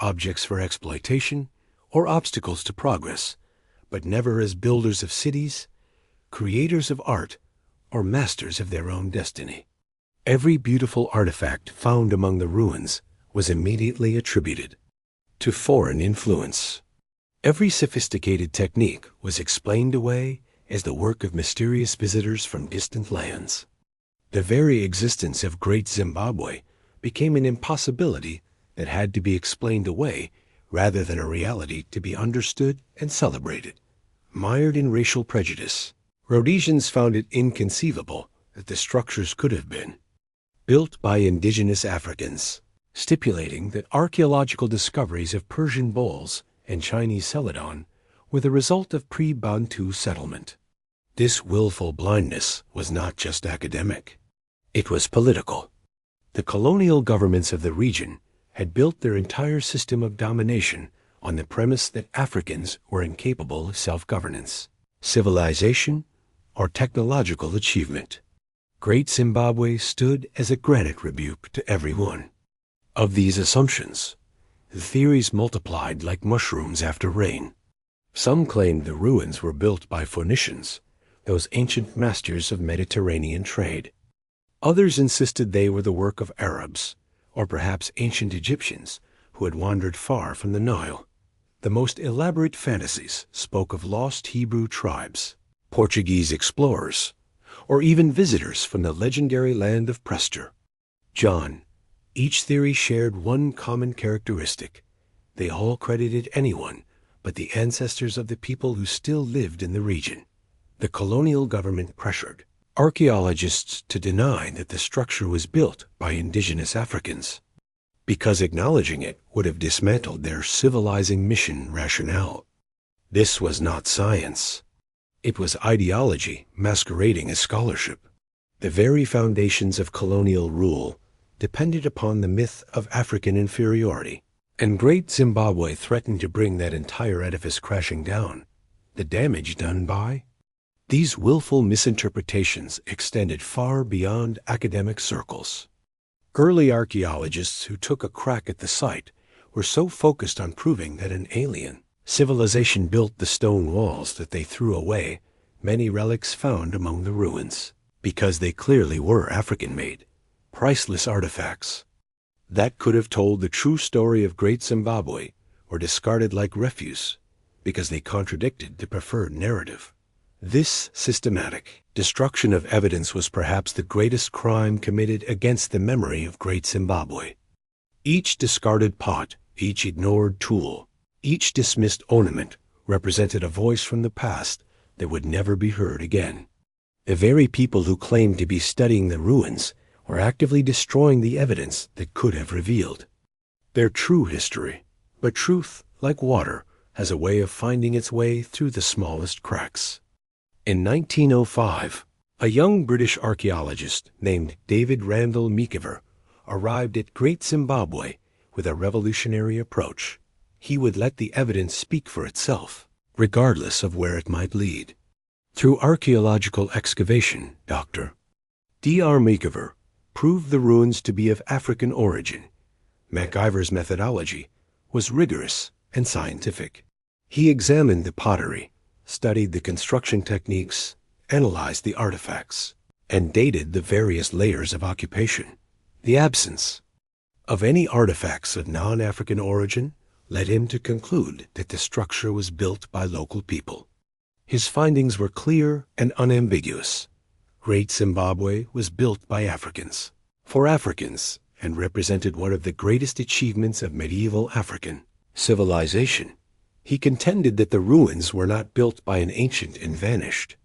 objects for exploitation, or obstacles to progress, but never as builders of cities, creators of art, or masters of their own destiny. Every beautiful artifact found among the ruins was immediately attributed to foreign influence. Every sophisticated technique was explained away as the work of mysterious visitors from distant lands. The very existence of Great Zimbabwe became an impossibility that had to be explained away rather than a reality to be understood and celebrated. Mired in racial prejudice, Rhodesians found it inconceivable that the structures could have been built by indigenous Africans, stipulating that archaeological discoveries of Persian bowls and Chinese celadon were the result of pre-Bantu settlement. This willful blindness was not just academic. It was political. The colonial governments of the region had built their entire system of domination on the premise that Africans were incapable of self-governance, civilization, or technological achievement. Great Zimbabwe stood as a granite rebuke to every one of these assumptions. The theories multiplied like mushrooms after rain. Some claimed the ruins were built by Phoenicians, those ancient masters of Mediterranean trade. Others insisted they were the work of Arabs, or perhaps ancient Egyptians who had wandered far from the Nile. The most elaborate fantasies spoke of lost Hebrew tribes, Portuguese explorers, or even visitors from the legendary land of Prester. Each theory shared one common characteristic. They all credited anyone but the ancestors of the people who still lived in the region. The colonial government pressured archaeologists to deny that the structure was built by indigenous Africans, because acknowledging it would have dismantled their civilizing mission rationale. This was not science. It was ideology masquerading as scholarship. The very foundations of colonial rule depended upon the myth of African inferiority, and Great Zimbabwe threatened to bring that entire edifice crashing down. The damage done by these willful misinterpretations extended far beyond academic circles. Early archaeologists who took a crack at the site were so focused on proving that an alien civilization built the stone walls that they threw away many relics found among the ruins, because they clearly were African-made, priceless artifacts that could have told the true story of Great Zimbabwe were discarded like refuse because they contradicted the preferred narrative. This systematic destruction of evidence was perhaps the greatest crime committed against the memory of Great Zimbabwe. Each discarded pot, each ignored tool, each dismissed ornament represented a voice from the past that would never be heard again. The very people who claimed to be studying the ruins were actively destroying the evidence that could have revealed their true history. But truth, like water, has a way of finding its way through the smallest cracks. In 1905, a young British archaeologist named David Randall Meekever arrived at Great Zimbabwe with a revolutionary approach. He would let the evidence speak for itself, regardless of where it might lead. Through archaeological excavation, Dr. D.R. Meekever proved the ruins to be of African origin. MacIver's methodology was rigorous and scientific. He examined the pottery, studied the construction techniques, analyzed the artifacts, and dated the various layers of occupation. The absence of any artifacts of non-African origin led him to conclude that the structure was built by local people. His findings were clear and unambiguous. Great Zimbabwe was built by Africans, for Africans, and represented one of the greatest achievements of medieval African civilization. He contended that the ruins were not built by an ancient and vanished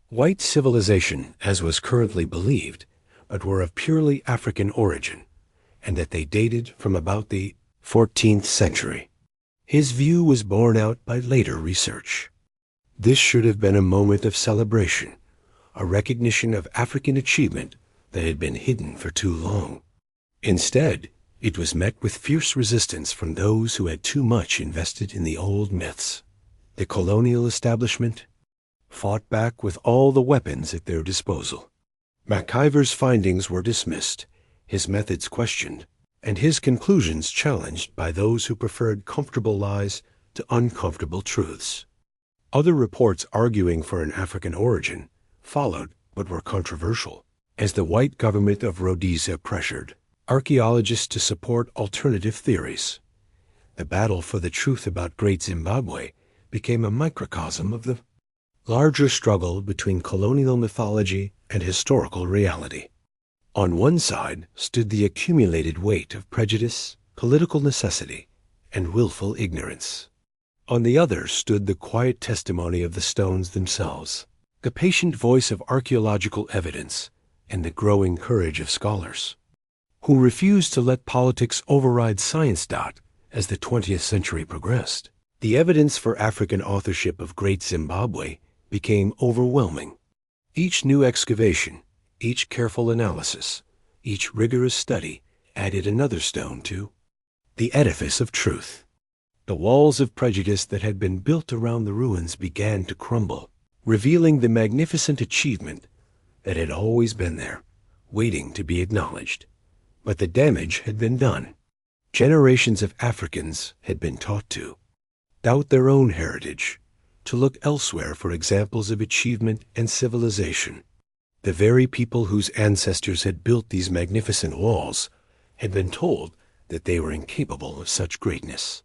white civilization, as was currently believed, but were of purely African origin, and that they dated from about the 14th century. His view was borne out by later research. This should have been a moment of celebration, a recognition of African achievement that had been hidden for too long. Instead, it was met with fierce resistance from those who had too much invested in the old myths. The colonial establishment fought back with all the weapons at their disposal. MacIver's findings were dismissed, his methods questioned, and his conclusions challenged by those who preferred comfortable lies to uncomfortable truths. Other reports arguing for an African origin followed but were controversial, as the white government of Rhodesia pressured archaeologists to support alternative theories. The battle for the truth about Great Zimbabwe became a microcosm of the larger struggle between colonial mythology and historical reality. On one side stood the accumulated weight of prejudice, political necessity, and willful ignorance. On the other stood the quiet testimony of the stones themselves, the patient voice of archaeological evidence, and the growing courage of scholars, who refused to let politics override science. As the 20th century progressed, the evidence for African authorship of Great Zimbabwe became overwhelming. Each new excavation, each careful analysis, each rigorous study added another stone to the edifice of truth. The walls of prejudice that had been built around the ruins began to crumble, revealing the magnificent achievement that had always been there, waiting to be acknowledged. But the damage had been done. Generations of Africans had been taught to doubt their own heritage, to look elsewhere for examples of achievement and civilization. The very people whose ancestors had built these magnificent walls had been told that they were incapable of such greatness.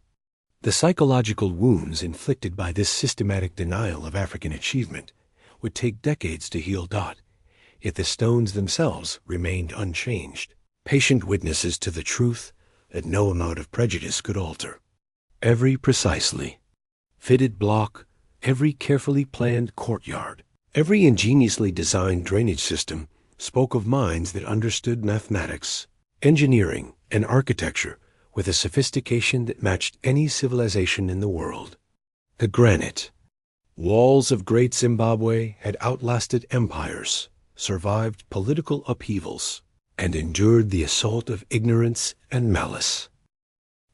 The psychological wounds inflicted by this systematic denial of African achievement would take decades to heal. Yet the stones themselves remained unchanged, patient witnesses to the truth that no amount of prejudice could alter. Every precisely fitted block, every carefully planned courtyard, every ingeniously designed drainage system spoke of minds that understood mathematics, engineering, and architecture with a sophistication that matched any civilization in the world. The granite walls of Great Zimbabwe had outlasted empires, survived political upheavals, and endured the assault of ignorance and malice.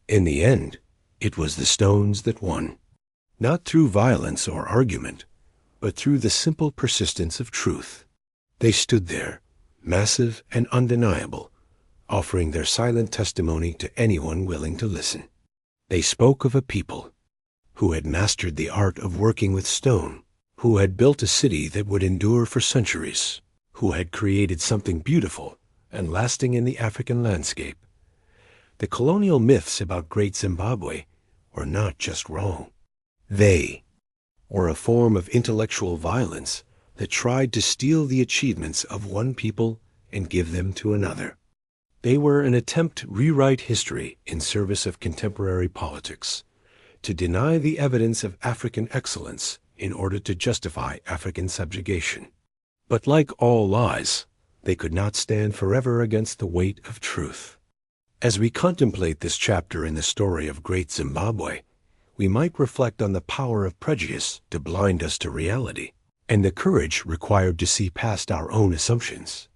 In the end, it was the stones that won, not through violence or argument, but through the simple persistence of truth. They stood there, massive and undeniable, offering their silent testimony to anyone willing to listen. They spoke of a people who had mastered the art of working with stone, who had built a city that would endure for centuries, who had created something beautiful and lasting in the African landscape. The colonial myths about Great Zimbabwe were not just wrong. They were a form of intellectual violence that tried to steal the achievements of one people and give them to another. They were an attempt to rewrite history in service of contemporary politics, to deny the evidence of African excellence in order to justify African subjugation. But like all lies, they could not stand forever against the weight of truth. As we contemplate this chapter in the story of Great Zimbabwe, we might reflect on the power of prejudice to blind us to reality, and the courage required to see past our own assumptions.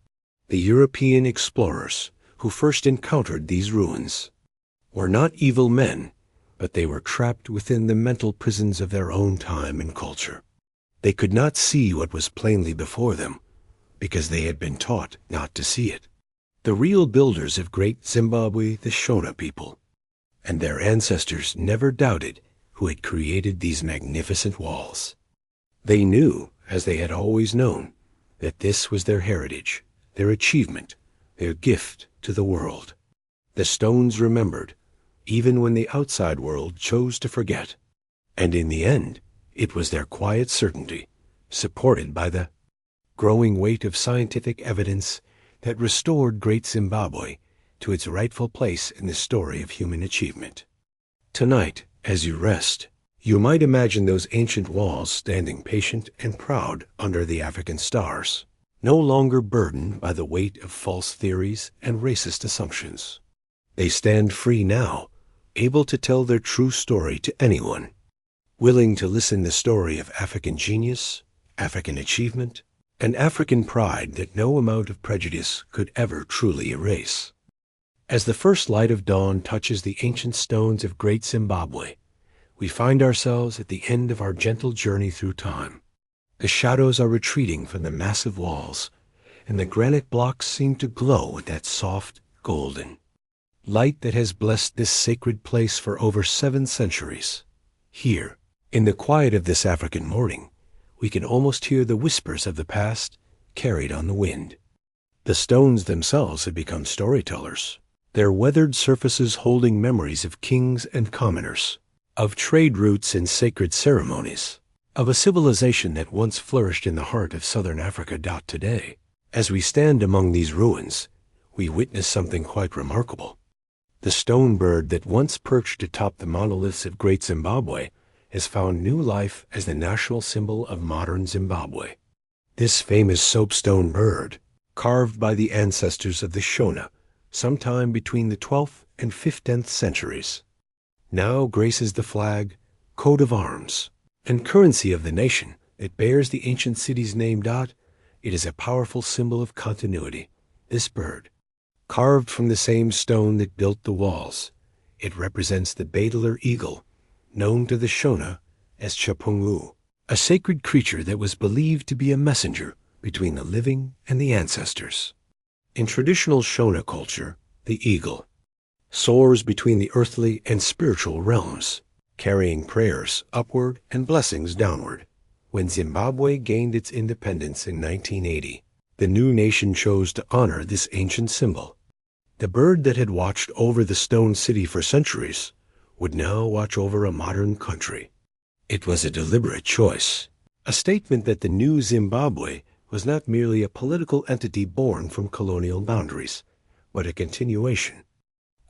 The European explorers who first encountered these ruins were not evil men, but they were trapped within the mental prisons of their own time and culture. They could not see what was plainly before them, because they had been taught not to see it. The real builders of Great Zimbabwe, the Shona people, and their ancestors never doubted who had created these magnificent walls. They knew, as they had always known, that this was their heritage, their achievement, their gift to the world. The stones remembered, even when the outside world chose to forget. And in the end, it was their quiet certainty, supported by the growing weight of scientific evidence, that restored Great Zimbabwe to its rightful place in the story of human achievement. Tonight, as you rest, you might imagine those ancient walls standing patient and proud under the African stars, no longer burdened by the weight of false theories and racist assumptions. They stand free now, able to tell their true story to anyone, willing to listen the story of African genius, African achievement, and African pride that no amount of prejudice could ever truly erase. As the first light of dawn touches the ancient stones of Great Zimbabwe, we find ourselves at the end of our gentle journey through time. The shadows are retreating from the massive walls, and the granite blocks seem to glow with that soft, golden light that has blessed this sacred place for over 7 centuries. Here, in the quiet of this African morning, we can almost hear the whispers of the past carried on the wind. The stones themselves have become storytellers, their weathered surfaces holding memories of kings and commoners, of trade routes and sacred ceremonies, of a civilization that once flourished in the heart of southern Africa. Today, as we stand among these ruins, we witness something quite remarkable. The stone bird that once perched atop the monoliths of Great Zimbabwe has found new life as the national symbol of modern Zimbabwe. This famous soapstone bird, carved by the ancestors of the Shona sometime between the 12th and 15th centuries, now graces the flag, coat of arms, and currency of the nation that bears the ancient city's name. It is a powerful symbol of continuity. This bird, carved from the same stone that built the walls, it represents the Badeler eagle, known to the Shona as Chapungu, a sacred creature that was believed to be a messenger between the living and the ancestors. In traditional Shona culture, the eagle soars between the earthly and spiritual realms, carrying prayers upward and blessings downward. When Zimbabwe gained its independence in 1980, the new nation chose to honor this ancient symbol. The bird that had watched over the stone city for centuries would now watch over a modern country. It was a deliberate choice, a statement that the new Zimbabwe was not merely a political entity born from colonial boundaries, but a continuation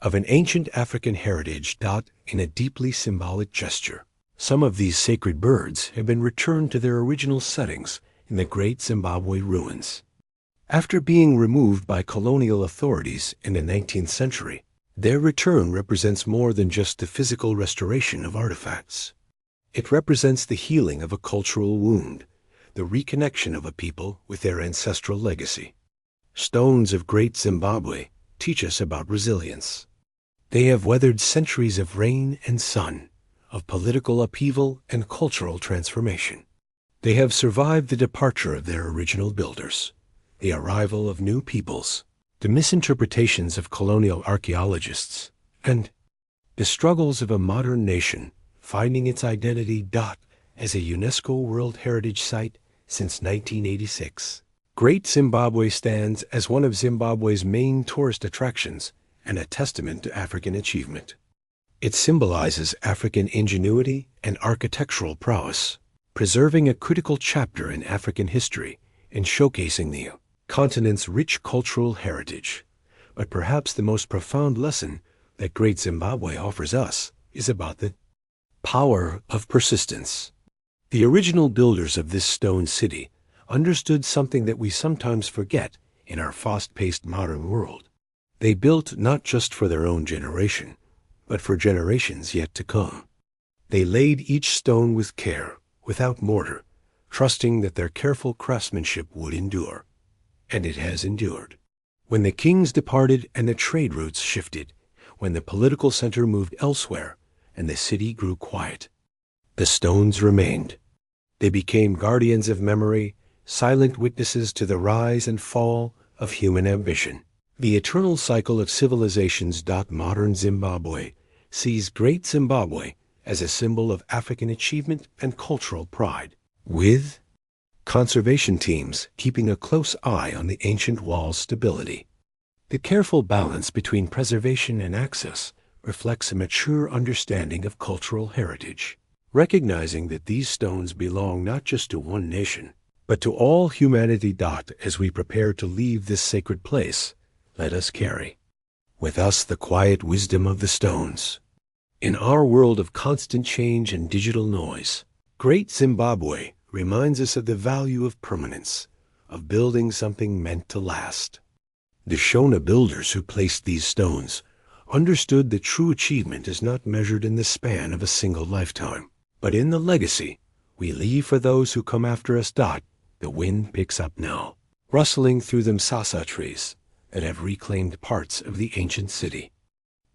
of an ancient African heritage. In a deeply symbolic gesture, some of these sacred birds have been returned to their original settings in the Great Zimbabwe ruins. After being removed by colonial authorities in the 19th century, their return represents more than just the physical restoration of artifacts. It represents the healing of a cultural wound, the reconnection of a people with their ancestral legacy. Stones of Great Zimbabwe teach us about resilience. They have weathered centuries of rain and sun, of political upheaval and cultural transformation. They have survived the departure of their original builders, the arrival of new peoples, the misinterpretations of colonial archaeologists, and the struggles of a modern nation finding its identity. As a UNESCO World Heritage Site since 1986. Great Zimbabwe stands as one of Zimbabwe's main tourist attractions and a testament to African achievement. It symbolizes African ingenuity and architectural prowess, preserving a critical chapter in African history and showcasing the continent's rich cultural heritage. But perhaps the most profound lesson that Great Zimbabwe offers us is about the power of persistence. The original builders of this stone city understood something that we sometimes forget in our fast-paced modern world. They built not just for their own generation, but for generations yet to come. They laid each stone with care, without mortar, trusting that their careful craftsmanship would endure. And it has endured. When the kings departed and the trade routes shifted, when the political center moved elsewhere and the city grew quiet, the stones remained. They became guardians of memory, silent witnesses to the rise and fall of human ambition. The eternal cycle of civilizations. Modern Zimbabwe sees Great Zimbabwe as a symbol of African achievement and cultural pride, with conservation teams keeping a close eye on the ancient wall's stability. The careful balance between preservation and access reflects a mature understanding of cultural heritage, recognizing that these stones belong not just to one nation, but to all humanity. As we prepare to leave this sacred place, let us carry with us the quiet wisdom of the stones. In our world of constant change and digital noise, Great Zimbabwe reminds us of the value of permanence, of building something meant to last. The Shona builders who placed these stones understood that true achievement is not measured in the span of a single lifetime, but in the legacy we leave for those who come after us. The wind picks up now, rustling through the msasa trees that have reclaimed parts of the ancient city.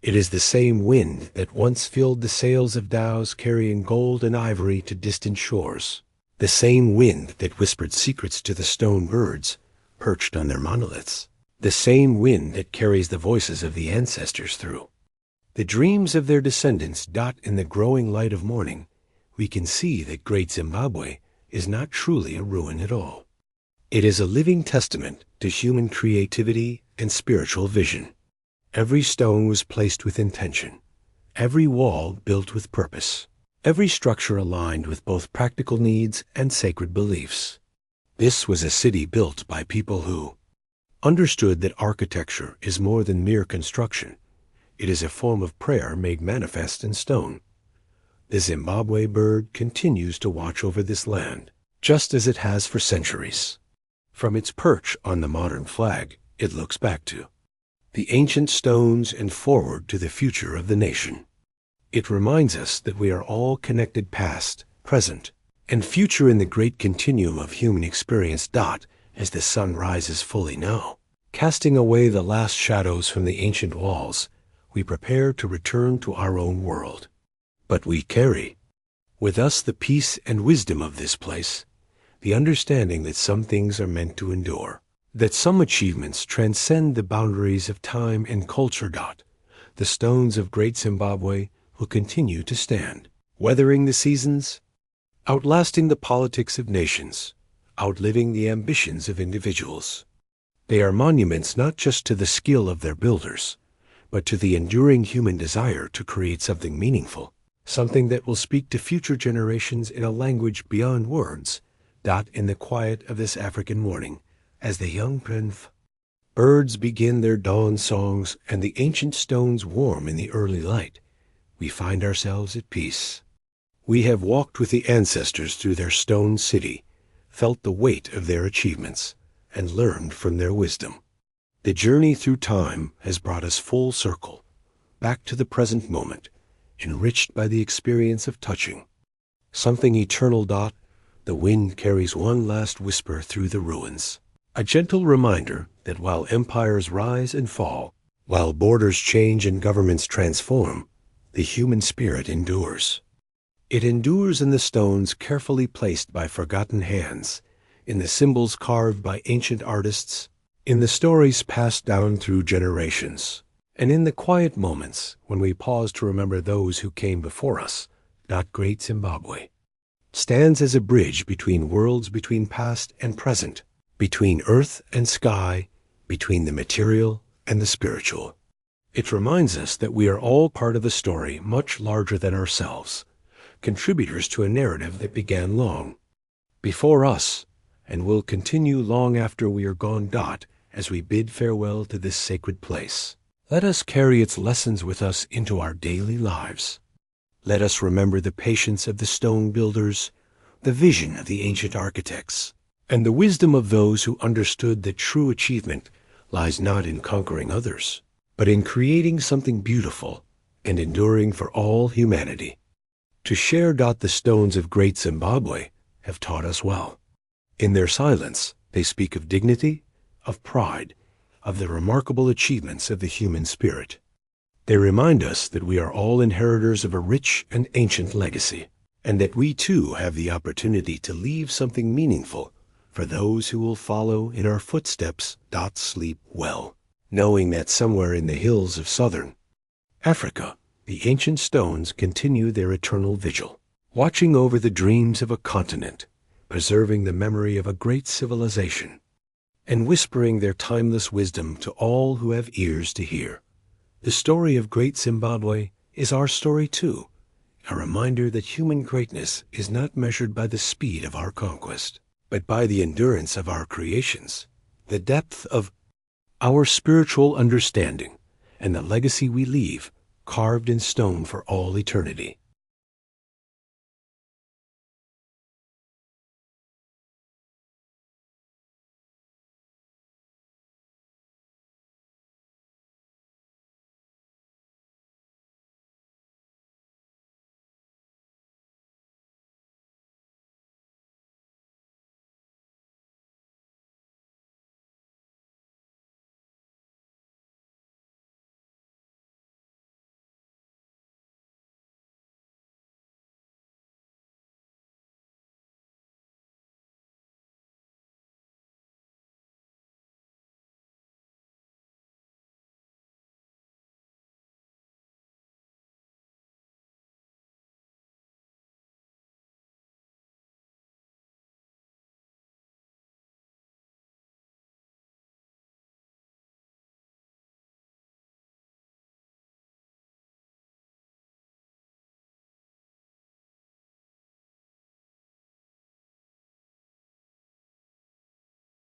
It is the same wind that once filled the sails of dhows carrying gold and ivory to distant shores, the same wind that whispered secrets to the stone birds perched on their monoliths, the same wind that carries the voices of the ancestors through the dreams of their descendants. In the growing light of morning, we can see that Great Zimbabwe is not truly a ruin at all. It is a living testament to human creativity and spiritual vision. Every stone was placed with intention, every wall built with purpose, every structure aligned with both practical needs and sacred beliefs. This was a city built by people who understood that architecture is more than mere construction. It is a form of prayer made manifest in stone. The Zimbabwe bird continues to watch over this land, just as it has for centuries. From its perch on the modern flag, it looks back to the ancient stones and forward to the future of the nation. It reminds us that we are all connected, past, present, and future in the great continuum of human experience. As the sun rises fully now, casting away the last shadows from the ancient walls, we prepare to return to our own world. But we carry with us the peace and wisdom of this place, the understanding that some things are meant to endure, that some achievements transcend the boundaries of time and culture. The stones of Great Zimbabwe will continue to stand, weathering the seasons, outlasting the politics of nations, outliving the ambitions of individuals. They are monuments not just to the skill of their builders, but to the enduring human desire to create something meaningful, something that will speak to future generations in a language beyond words. In the quiet of this African morning, as the young birds begin their dawn songs and the ancient stones warm in the early light, we find ourselves at peace. We have walked with the ancestors through their stone city, felt the weight of their achievements, and learned from their wisdom. The journey through time has brought us full circle, back to the present moment, enriched by the experience of touching something eternal. The wind carries one last whisper through the ruins, a gentle reminder that while empires rise and fall, while borders change and governments transform, the human spirit endures. It endures in the stones carefully placed by forgotten hands, in the symbols carved by ancient artists, in the stories passed down through generations, and in the quiet moments when we pause to remember those who came before us, Great Zimbabwe stands as a bridge between worlds, between past and present, between earth and sky, between the material and the spiritual. It reminds us that we are all part of a story much larger than ourselves, contributors to a narrative that began long before us and will continue long after we are gone. As we bid farewell to this sacred place, let us carry its lessons with us into our daily lives. Let us remember the patience of the stone builders, the vision of the ancient architects, and the wisdom of those who understood that true achievement lies not in conquering others, but in creating something beautiful and enduring for all humanity. To share. The stones of Great Zimbabwe have taught us well. In their silence, they speak of dignity, of pride, of the remarkable achievements of the human spirit. They remind us that we are all inheritors of a rich and ancient legacy, and that we too have the opportunity to leave something meaningful for those who will follow in our footsteps. Sleep well, knowing that somewhere in the hills of southern Africa, the ancient stones continue their eternal vigil, watching over the dreams of a continent, preserving the memory of a great civilization, and whispering their timeless wisdom to all who have ears to hear. The story of Great Zimbabwe is our story too, a reminder that human greatness is not measured by the speed of our conquest, but by the endurance of our creations, the depth of our spiritual understanding, and the legacy we leave carved in stone for all eternity.